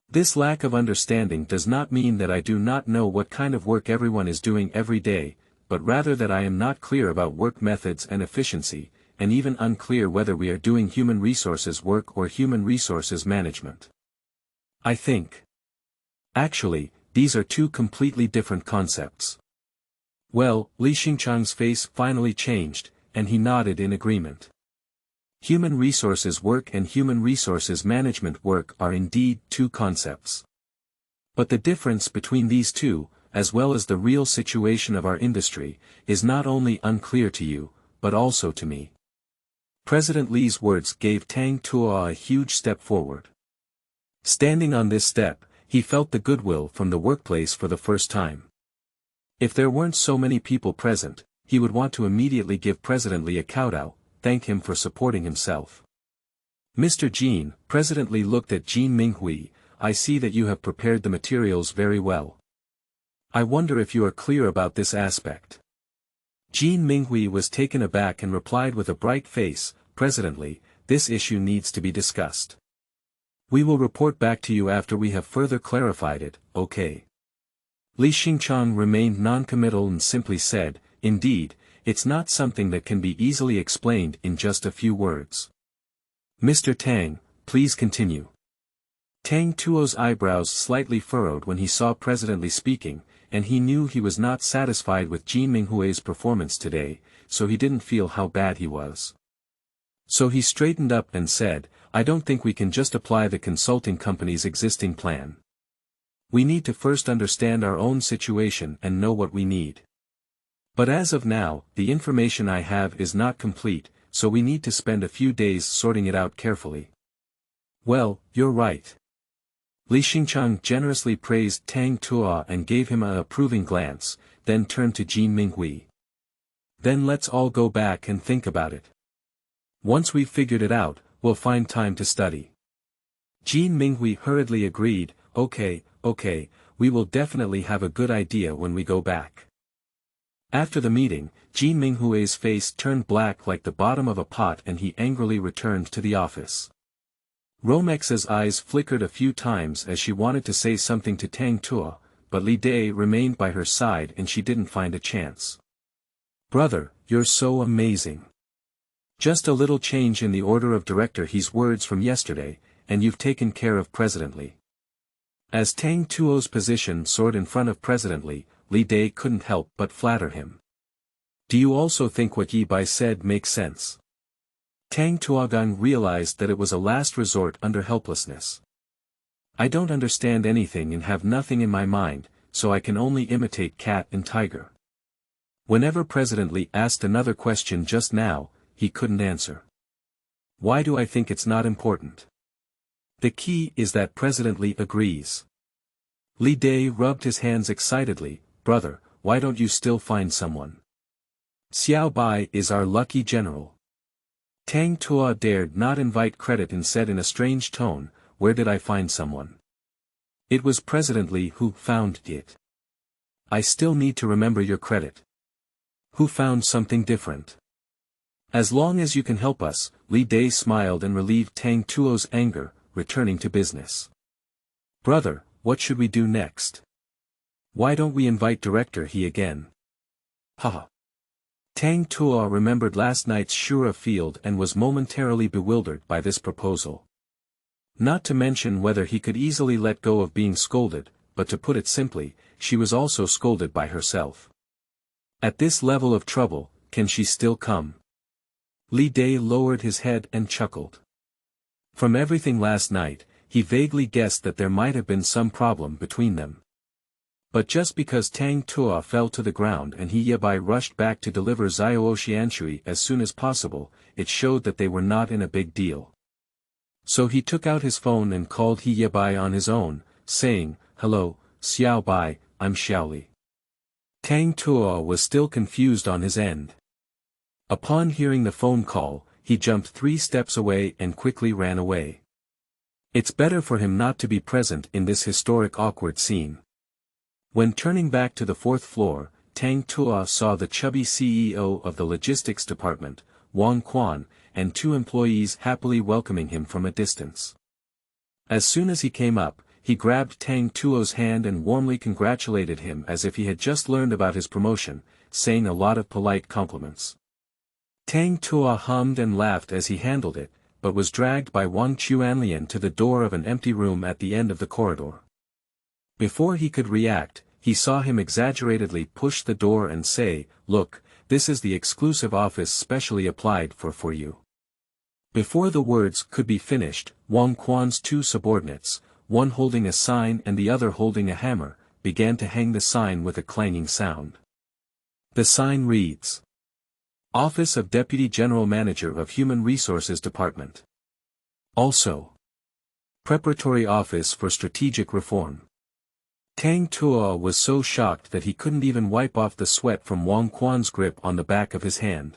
This lack of understanding does not mean that I do not know what kind of work everyone is doing every day, but rather that I am not clear about work methods and efficiency, and even unclear whether we are doing human resources work or human resources management. I think. Actually, these are 2 completely different concepts." Well, Li Xingchang's face finally changed, and he nodded in agreement. Human resources work and human resources management work are indeed 2 concepts. But the difference between these two, as well as the real situation of our industry, is not only unclear to you, but also to me. President Li's words gave Tang Tuo a huge step forward. Standing on this step, he felt the goodwill from the workplace for the first time. If there weren't so many people present, he would want to immediately give President Li a kowtow, thank him for supporting himself. Mr. Jin, President Li looked at Jin Minghui. I see that you have prepared the materials very well. I wonder if you are clear about this aspect. Jin Minghui was taken aback and replied with a bright face, President Li, this issue needs to be discussed. We will report back to you after we have further clarified it, okay? Li Xingchang remained non-committal and simply said, indeed, it's not something that can be easily explained in just a few words. Mr. Tang, please continue. Tang Tuo's eyebrows slightly furrowed when he saw President Li speaking, and he knew he was not satisfied with Jin Minghui's performance today, so he didn't feel how bad he was. So he straightened up and said, I don't think we can just apply the consulting company's existing plan. We need to first understand our own situation and know what we need. But as of now, the information I have is not complete, so we need to spend a few days sorting it out carefully. Well, you're right. Li Xingchang generously praised Tang Tuo and gave him an approving glance, then turned to Jin Minghui. Then let's all go back and think about it. Once we've figured it out, we'll find time to study. Jin Minghui hurriedly agreed, okay, we will definitely have a good idea when we go back. After the meeting, Jin Minghui's face turned black like the bottom of a pot and he angrily returned to the office. Romex's eyes flickered a few times as she wanted to say something to Tang Tuo, but Li Dai remained by her side and she didn't find a chance. Brother, you're so amazing. Just a little change in the order of director, his words from yesterday, and you've taken care of President Li. As Tang Tuo's position soared in front of President Li, Li Dai couldn't help but flatter him. Do you also think what Yebai said makes sense? Tang Tuogang realized that it was a last resort under helplessness. I don't understand anything and have nothing in my mind, so I can only imitate cat and tiger. Whenever President Li asked another question just now, he couldn't answer. Why do I think it's not important? The key is that President Li agrees. Li Dai rubbed his hands excitedly, brother, why don't you still find someone? Xiao Bai is our lucky general. Tang Tuo dared not invite credit and said in a strange tone, where did I find someone? It was President Li who found it. I still need to remember your credit. Who found something different? As long as you can help us, Li Dai smiled and relieved Tang Tuo's anger, returning to business. Brother, what should we do next? Why don't we invite Director He again? Haha. Tang Tuo remembered last night's Shura field and was momentarily bewildered by this proposal. Not to mention whether he could easily let go of being scolded, but to put it simply, she was also scolded by herself. At this level of trouble, can she still come? Li Dai lowered his head and chuckled. From everything last night, he vaguely guessed that there might have been some problem between them. But just because Tang Tuo fell to the ground and Yebai rushed back to deliver Xiao Xianshui as soon as possible, it showed that they were not in a big deal. So he took out his phone and called Yebai on his own, saying, Hello, Xiao Bai, I'm Xiaoli. Tang Tuo was still confused on his end. Upon hearing the phone call, he jumped 3 steps away and quickly ran away. It's better for him not to be present in this historic awkward scene. When turning back to the 4th floor, Tang Tuo saw the chubby CEO of the logistics department, Wang Quan, and 2 employees happily welcoming him from a distance. As soon as he came up, he grabbed Tang Tuo's hand and warmly congratulated him as if he had just learned about his promotion, saying a lot of polite compliments. Tang Tuo hummed and laughed as he handled it, but was dragged by Wang Chuanlian to the door of an empty room at the end of the corridor. Before he could react, he saw him exaggeratedly push the door and say, Look, this is the exclusive office specially applied for you. Before the words could be finished, Wang Quan's 2 subordinates, one holding a sign and the other holding a hammer, began to hang the sign with a clanging sound. The sign reads: Office of Deputy General Manager of Human Resources Department. Also, Preparatory Office for Strategic Reform. Tang Tuo was so shocked that he couldn't even wipe off the sweat from Wang Quan's grip on the back of his hand.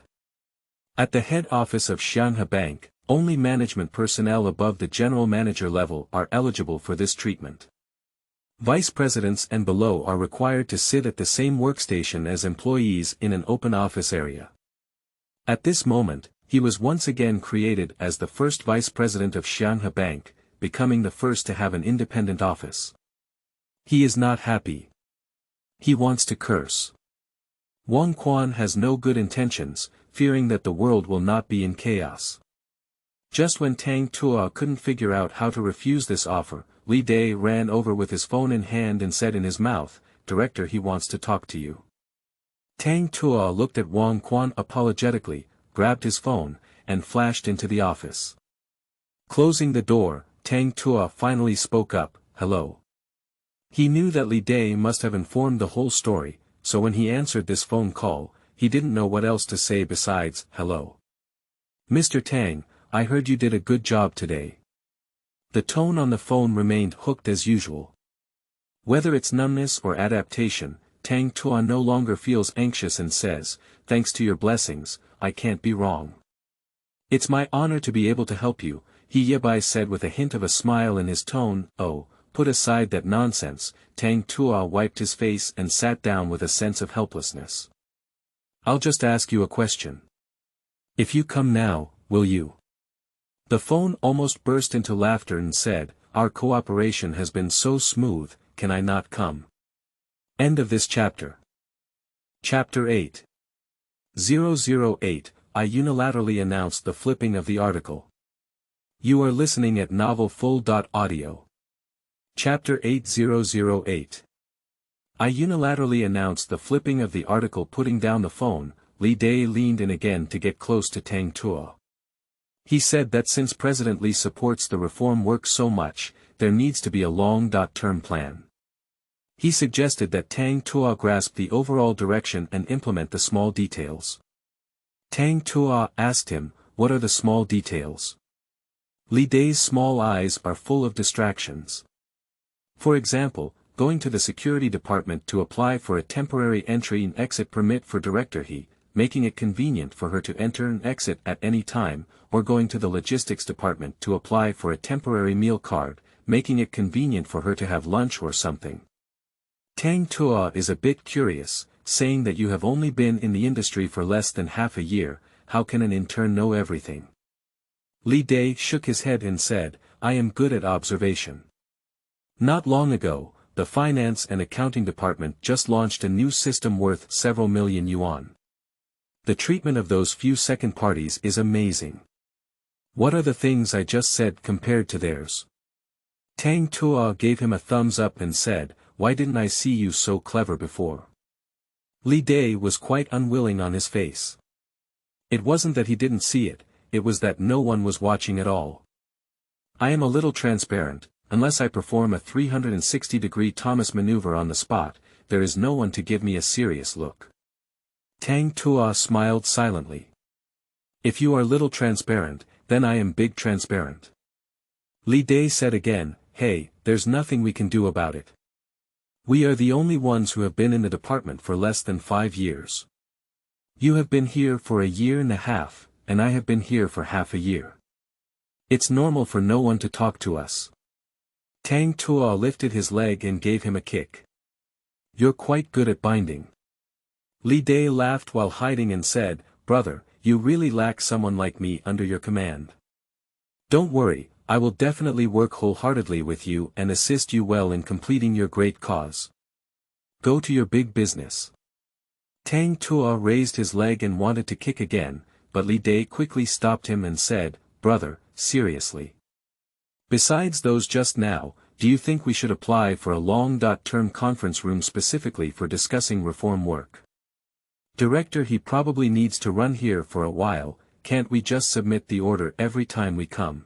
At the head office of Xianghe Bank, only management personnel above the general manager level are eligible for this treatment. Vice presidents and below are required to sit at the same workstation as employees in an open office area. At this moment, he was once again created as the first vice president of Xianghe Bank, becoming the first to have an independent office. He is not happy. He wants to curse. Wang Quan has no good intentions, fearing that the world will not be in chaos. Just when Tang Tuo couldn't figure out how to refuse this offer, Li Dai ran over with his phone in hand and said in his mouth, "Director, he wants to talk to you." Tang Tuo looked at Wang Quan apologetically, grabbed his phone, and flashed into the office. Closing the door, Tang Tuo finally spoke up, "Hello." He knew that Li Dai must have informed the whole story, so when he answered this phone call, he didn't know what else to say besides, "Hello. Mr. Tang, I heard you did a good job today." The tone on the phone remained hooked as usual. Whether it's numbness or adaptation, Tang Tuo no longer feels anxious and says, "Thanks to your blessings, I can't be wrong. It's my honor to be able to help you," Yebai said with a hint of a smile in his tone. "Oh, put aside that nonsense." Tang Tuo wiped his face and sat down with a sense of helplessness. "I'll just ask you a question. If you come now, will you?" The phone almost burst into laughter and said, "Our cooperation has been so smooth, can I not come?" End of this chapter. Chapter 8. 008, I unilaterally announced the flipping of the article. You are listening at novelfull.audio. Chapter 8008. I unilaterally announced the flipping of the article. Putting down the phone, Li Dai leaned in again to get close to Tang Tuo. He said that since President Li supports the reform work so much, there needs to be a long-term plan. He suggested that Tang Tuo grasp the overall direction and implement the small details. Tang Tuo asked him, "What are the small details?" Li Dai's small eyes are full of distractions. For example, going to the security department to apply for a temporary entry and exit permit for Director He, making it convenient for her to enter and exit at any time, or going to the logistics department to apply for a temporary meal card, making it convenient for her to have lunch or something. Tang Tuo is a bit curious, saying that you have only been in the industry for less than half a year, how can an intern know everything? Li Dai shook his head and said, "I am good at observation. Not long ago, the finance and accounting department just launched a new system worth several million yuan. The treatment of those few second parties is amazing. What are the things I just said compared to theirs?" Tang Tuo gave him a thumbs up and said, "Why didn't I see you so clever before?" Li Dai was quite unwilling on his face. It wasn't that he didn't see it, it was that no one was watching at all. "I am a little transparent, unless I perform a 360-degree Thomas maneuver on the spot, there is no one to give me a serious look." Tang Tuo smiled silently. "If you are little transparent, then I am big transparent." Li Dai said again, "Hey, there's nothing we can do about it. We are the only ones who have been in the department for less than 5 years. You have been here for a year and a half, and I have been here for half a year. It's normal for no one to talk to us." Tang Tuo lifted his leg and gave him a kick. "You're quite good at binding." Li Dai laughed while hiding and said, "Brother, you really lack someone like me under your command. Don't worry, I will definitely work wholeheartedly with you and assist you well in completing your great cause. Go to your big business." Tang Tuo raised his leg and wanted to kick again, but Li Dai quickly stopped him and said, "Brother, seriously. Besides those just now, do you think we should apply for a long-term conference room specifically for discussing reform work? Director He probably needs to run here for a while, can't we just submit the order every time we come?"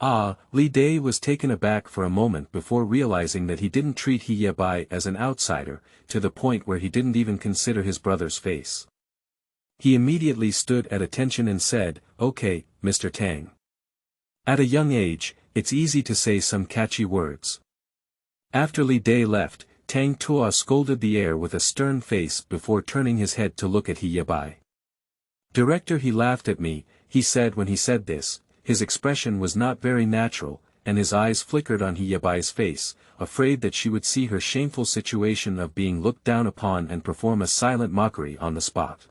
Li Dai was taken aback for a moment before realizing that he didn't treat Yebai as an outsider, to the point where he didn't even consider his brother's face. He immediately stood at attention and said, "Okay, Mr. Tang. At a young age, it's easy to say some catchy words." After Li Dai left, Tang Tuo scolded the air with a stern face before turning his head to look at Yebai. "Director, he laughed at me," he said when he said this. His expression was not very natural, and his eyes flickered on Yebai's face, afraid that she would see her shameful situation of being looked down upon and perform a silent mockery on the spot.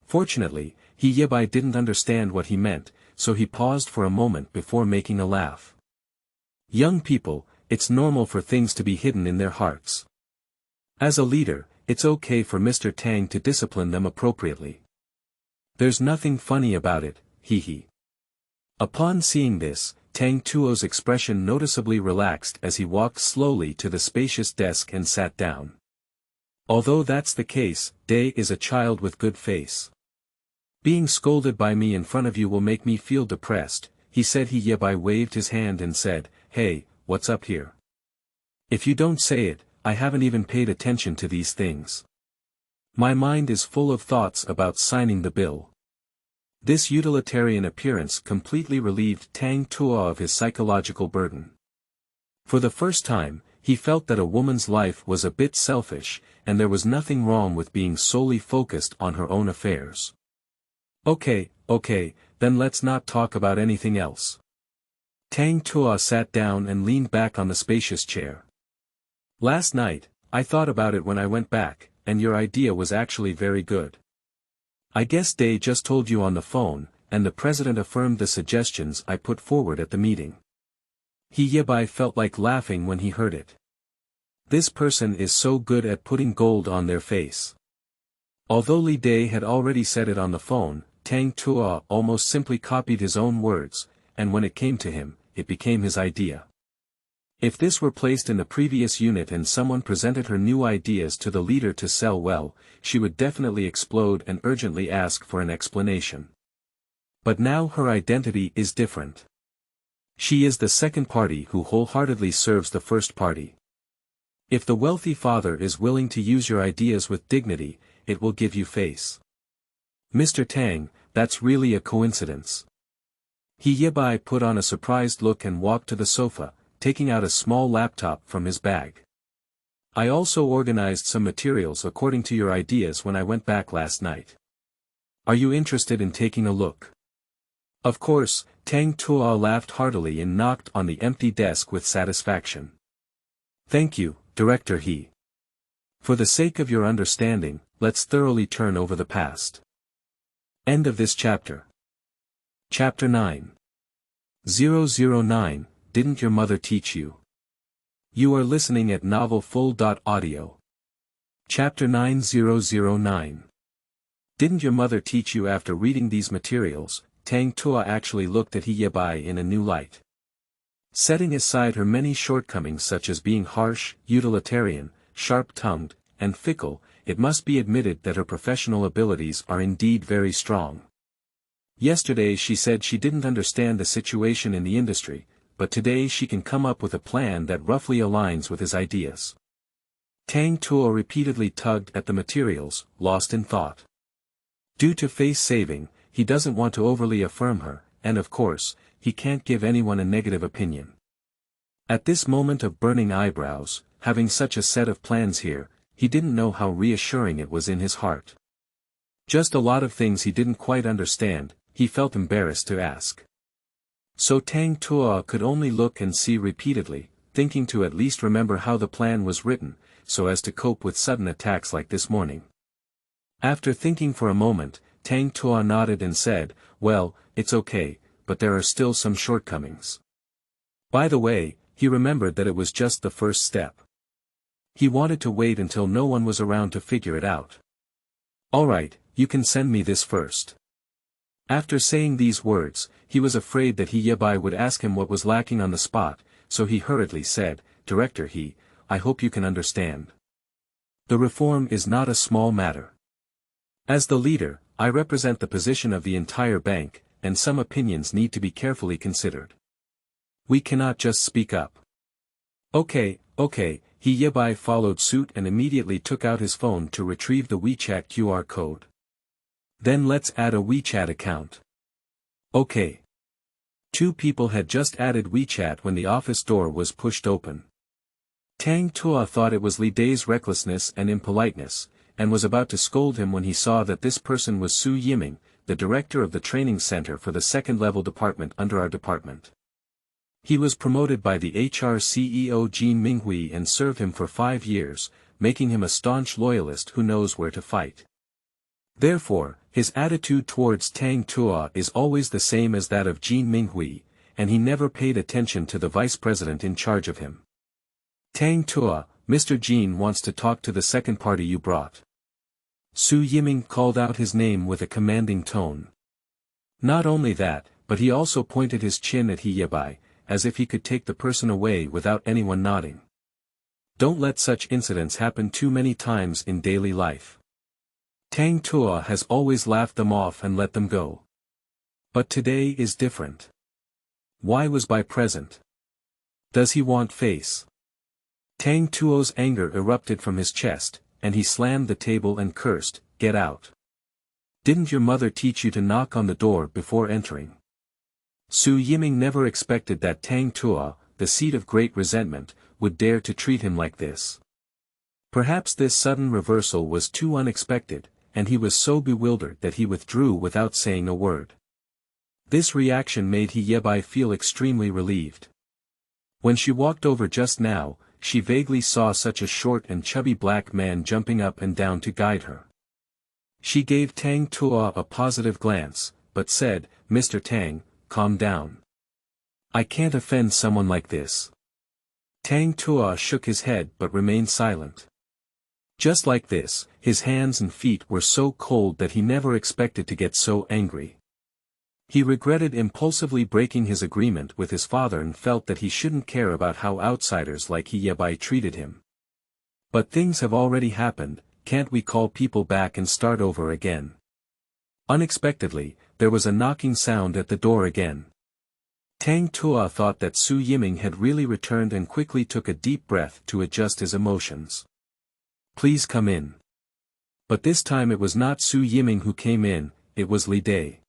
Fortunately, Yebai didn't understand what he meant, so he paused for a moment before making a laugh. "Young people, it's normal for things to be hidden in their hearts. As a leader, it's okay for Mr. Tang to discipline them appropriately. There's nothing funny about it, hee." Upon seeing this, Tang Tuo's expression noticeably relaxed as he walked slowly to the spacious desk and sat down. "Although that's the case, Dai is a child with good face. Being scolded by me in front of you will make me feel depressed," he said. Yebai waved his hand and said, "Hey, what's up here? If you don't say it, I haven't even paid attention to these things. My mind is full of thoughts about signing the bill." This utilitarian appearance completely relieved Tang Tuo of his psychological burden. For the first time, he felt that a woman's life was a bit selfish, and there was nothing wrong with being solely focused on her own affairs. Okay, then let's not talk about anything else." Tang Tuo sat down and leaned back on the spacious chair. "Last night, I thought about it when I went back, and your idea was actually very good. I guess Dai just told you on the phone, and the president affirmed the suggestions I put forward at the meeting." Yebai felt like laughing when he heard it. This person is so good at putting gold on their face. Although Li Dai had already said it on the phone, Tang Tuo almost simply copied his own words, and when it came to him, it became his idea. If this were placed in the previous unit and someone presented her new ideas to the leader to sell well, she would definitely explode and urgently ask for an explanation. But now her identity is different. She is the second party who wholeheartedly serves the first party. If the wealthy father is willing to use your ideas with dignity, it will give you face. Mr. Tang, that's really a coincidence. Yebai put on a surprised look and walked to the sofa, taking out a small laptop from his bag. "I also organized some materials according to your ideas when I went back last night. Are you interested in taking a look?" Of course, Tang Tuo laughed heartily and knocked on the empty desk with satisfaction. "Thank you, Director He. For the sake of your understanding, let's thoroughly turn over the past." End of this chapter. Chapter 9. 009, Didn't Your Mother Teach You? You are listening at novelfull.audio. Chapter 9009. Didn't your mother teach you? After reading these materials, Tang Tuo actually looked at Yebai in a new light. Setting aside her many shortcomings such as being harsh, utilitarian, sharp-tongued, and fickle, it must be admitted that her professional abilities are indeed very strong. Yesterday she said she didn't understand the situation in the industry, but today she can come up with a plan that roughly aligns with his ideas. Tang Tuo repeatedly tugged at the materials, lost in thought. Due to face saving, he doesn't want to overly affirm her, and of course, he can't give anyone a negative opinion. At this moment of burning eyebrows, having such a set of plans here, he didn't know how reassuring it was in his heart. Just a lot of things he didn't quite understand, he felt embarrassed to ask. So Tang Tuo could only look and see repeatedly, thinking to at least remember how the plan was written, so as to cope with sudden attacks like this morning. After thinking for a moment, Tang Tuo nodded and said, "Well, it's okay, but there are still some shortcomings." By the way, he remembered that it was just the first step. He wanted to wait until no one was around to figure it out. "Alright, you can send me this first." After saying these words, he was afraid that Yebai would ask him what was lacking on the spot, so he hurriedly said, "Director He, I hope you can understand. The reform is not a small matter. As the leader, I represent the position of the entire bank, and some opinions need to be carefully considered. We cannot just speak up. Okay, Yebai followed suit and immediately took out his phone to retrieve the WeChat QR code. Then let's add a WeChat account. Okay. Two people had just added WeChat when the office door was pushed open. Tang Tuo thought it was Li Dai's recklessness and impoliteness, and was about to scold him when he saw that this person was Su Yiming, the director of the training center for the second-level department under our department. He was promoted by the HR CEO Jin Minghui and served him for 5 years, making him a staunch loyalist who knows where to fight. Therefore, his attitude towards Tang Tuo is always the same as that of Jin Minghui, and he never paid attention to the vice president in charge of him. Tang Tuo, Mr. Jin wants to talk to the second party you brought. Su Yiming called out his name with a commanding tone. Not only that, but he also pointed his chin at Yebai, as if he could take the person away without anyone nodding. Don't let such incidents happen too many times in daily life. Tang Tuo has always laughed them off and let them go. But today is different. Why was Bai present? Does he want face? Tang Tuo's anger erupted from his chest, and he slammed the table and cursed, "Get out. Didn't your mother teach you to knock on the door before entering?" Su Yiming never expected that Tang Tuo, the seat of great resentment, would dare to treat him like this. Perhaps this sudden reversal was too unexpected, and he was so bewildered that he withdrew without saying a word. This reaction made Yebai feel extremely relieved. When she walked over just now, she vaguely saw such a short and chubby black man jumping up and down to guide her. She gave Tang Tuo a positive glance, but said, "Mr. Tang, calm down. I can't offend someone like this." Tang Tuo shook his head but remained silent. Just like this, his hands and feet were so cold that he never expected to get so angry. He regretted impulsively breaking his agreement with his father and felt that he shouldn't care about how outsiders like Yebai treated him. But things have already happened, can't we call people back and start over again? Unexpectedly, there was a knocking sound at the door again. Tang Tuo thought that Su Yiming had really returned and quickly took a deep breath to adjust his emotions. "Please come in." But this time it was not Su Yiming who came in, it was Li Dai.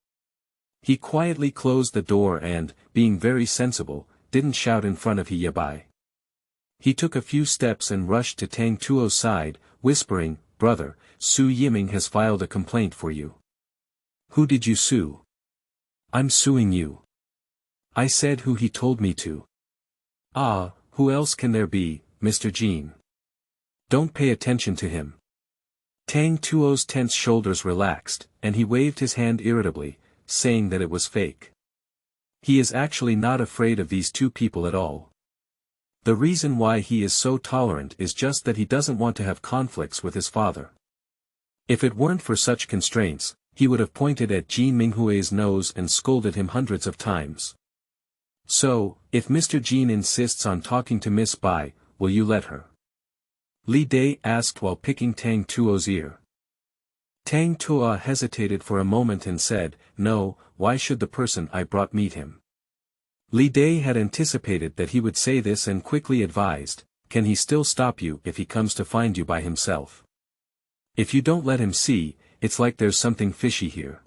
He quietly closed the door and, being very sensible, didn't shout in front of Yebai. He took a few steps and rushed to Tang Tuo's side, whispering, "Brother, Su Yiming has filed a complaint for you." "Who did you sue?" "I'm suing you." "I said who he told me to." "Ah, who else can there be, Mr. Jin?" "Don't pay attention to him." Tang Tuo's tense shoulders relaxed, and he waved his hand irritably, saying that it was fake. He is actually not afraid of these two people at all. The reason why he is so tolerant is just that he doesn't want to have conflicts with his father. If it weren't for such constraints, he would have pointed at Jin Minghui's nose and scolded him hundreds of times. "So, if Mr. Jin insists on talking to Miss Bai, will you let her?" Li Dai asked while picking Tang Tuo's ear. Tang Tuo hesitated for a moment and said, "No, why should the person I brought meet him?" Li Dai had anticipated that he would say this and quickly advised, "Can he still stop you if he comes to find you by himself? If you don't let him see, it's like there's something fishy here.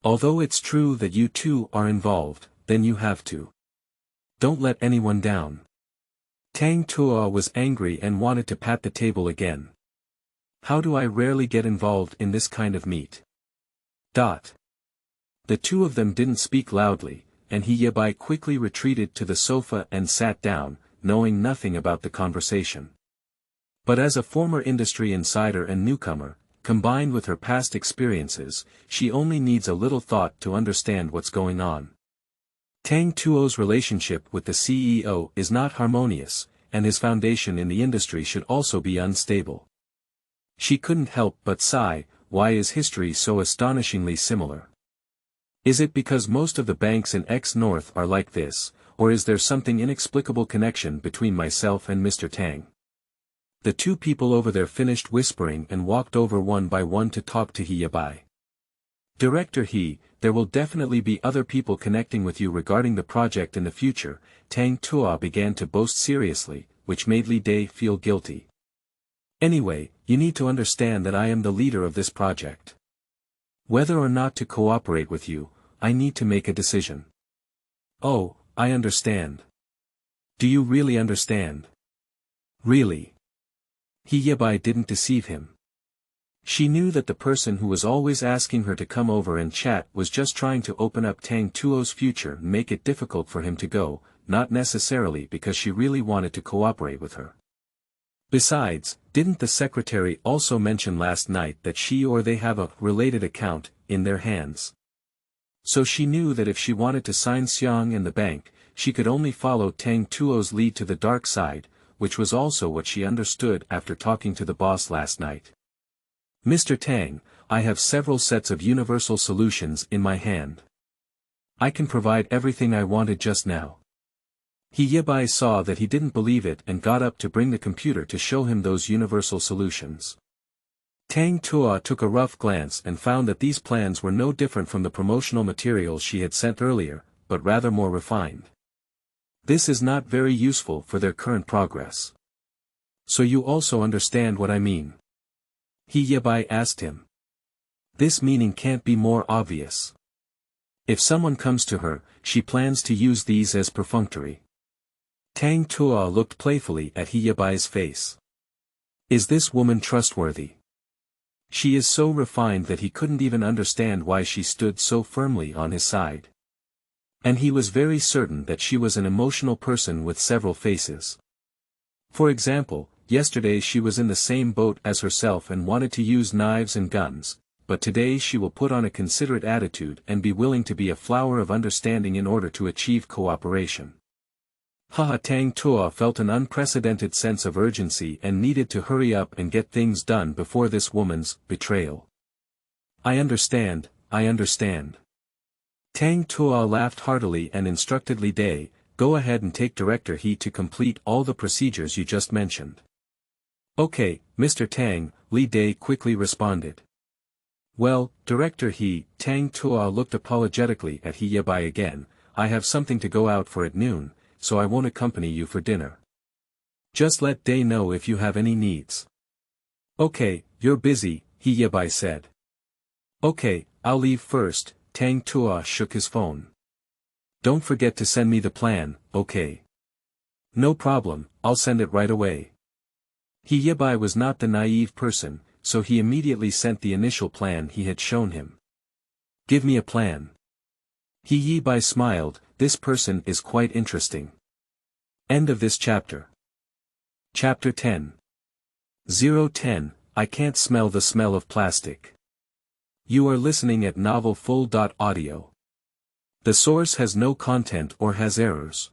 Although it's true that you two are involved, then you have to. Don't let anyone down." Tang Tuo was angry and wanted to pat the table again. "How do I rarely get involved in this kind of meet?" The two of them didn't speak loudly, and Yebai quickly retreated to the sofa and sat down, knowing nothing about the conversation. But as a former industry insider and newcomer, combined with her past experiences, she only needs a little thought to understand what's going on. Tang Tuo's relationship with the CEO is not harmonious, and his foundation in the industry should also be unstable. She couldn't help but sigh, why is history so astonishingly similar? Is it because most of the banks in X-North are like this, or is there something inexplicable connection between myself and Mr. Tang? The two people over there finished whispering and walked over one by one to talk to Yebai. Director He, there will definitely be other people connecting with you regarding the project in the future, Tang Tuo began to boast seriously, which made Li Dai feel guilty. Anyway, you need to understand that I am the leader of this project. Whether or not to cooperate with you, I need to make a decision. Oh, I understand. Do you really understand? Really? Yebai didn't deceive him. She knew that the person who was always asking her to come over and chat was just trying to open up Tang Tuo's future and make it difficult for him to go, not necessarily because she really wanted to cooperate with her. Besides, didn't the secretary also mention last night that she or they have a related account in their hands? So she knew that if she wanted to sign Xiang and the bank, she could only follow Tang Tuo's lead to the dark side, which was also what she understood after talking to the boss last night. Mr. Tang, I have several sets of universal solutions in my hand. I can provide everything I wanted just now. Yebai saw that he didn't believe it and got up to bring the computer to show him those universal solutions. Tang Tuo took a rough glance and found that these plans were no different from the promotional materials she had sent earlier, but rather more refined. This is not very useful for their current progress. So you also understand what I mean? Yebai asked him. This meaning can't be more obvious. If someone comes to her, she plans to use these as perfunctory. Tang Tuo looked playfully at Yebai's face. Is this woman trustworthy? She is so refined that he couldn't even understand why she stood so firmly on his side. And he was very certain that she was an emotional person with several faces. For example, yesterday she was in the same boat as herself and wanted to use knives and guns, but today she will put on a considerate attitude and be willing to be a flower of understanding in order to achieve cooperation. Tang Tuo felt an unprecedented sense of urgency and needed to hurry up and get things done before this woman's betrayal. I understand, I understand. Tang Tuo laughed heartily and instructed Li Dai, go ahead and take Director He to complete all the procedures you just mentioned. Okay, Mr. Tang, Li Dai quickly responded. Well, Director He, Tang Tuo looked apologetically at Yebai again, I have something to go out for at noon, so I won't accompany you for dinner. Just let Dai know if you have any needs. Okay, you're busy, Yebai said. Okay, I'll leave first, Tang Tuo shook his phone. Don't forget to send me the plan, okay? No problem, I'll send it right away. Yebai was not the naive person, so he immediately sent the initial plan he had shown him. Give me a plan. Yebai smiled, this person is quite interesting. End of this chapter. Chapter 10. 010, I can't smell the smell of plastic. You are listening at novelfull.audio. The source has no content or has errors.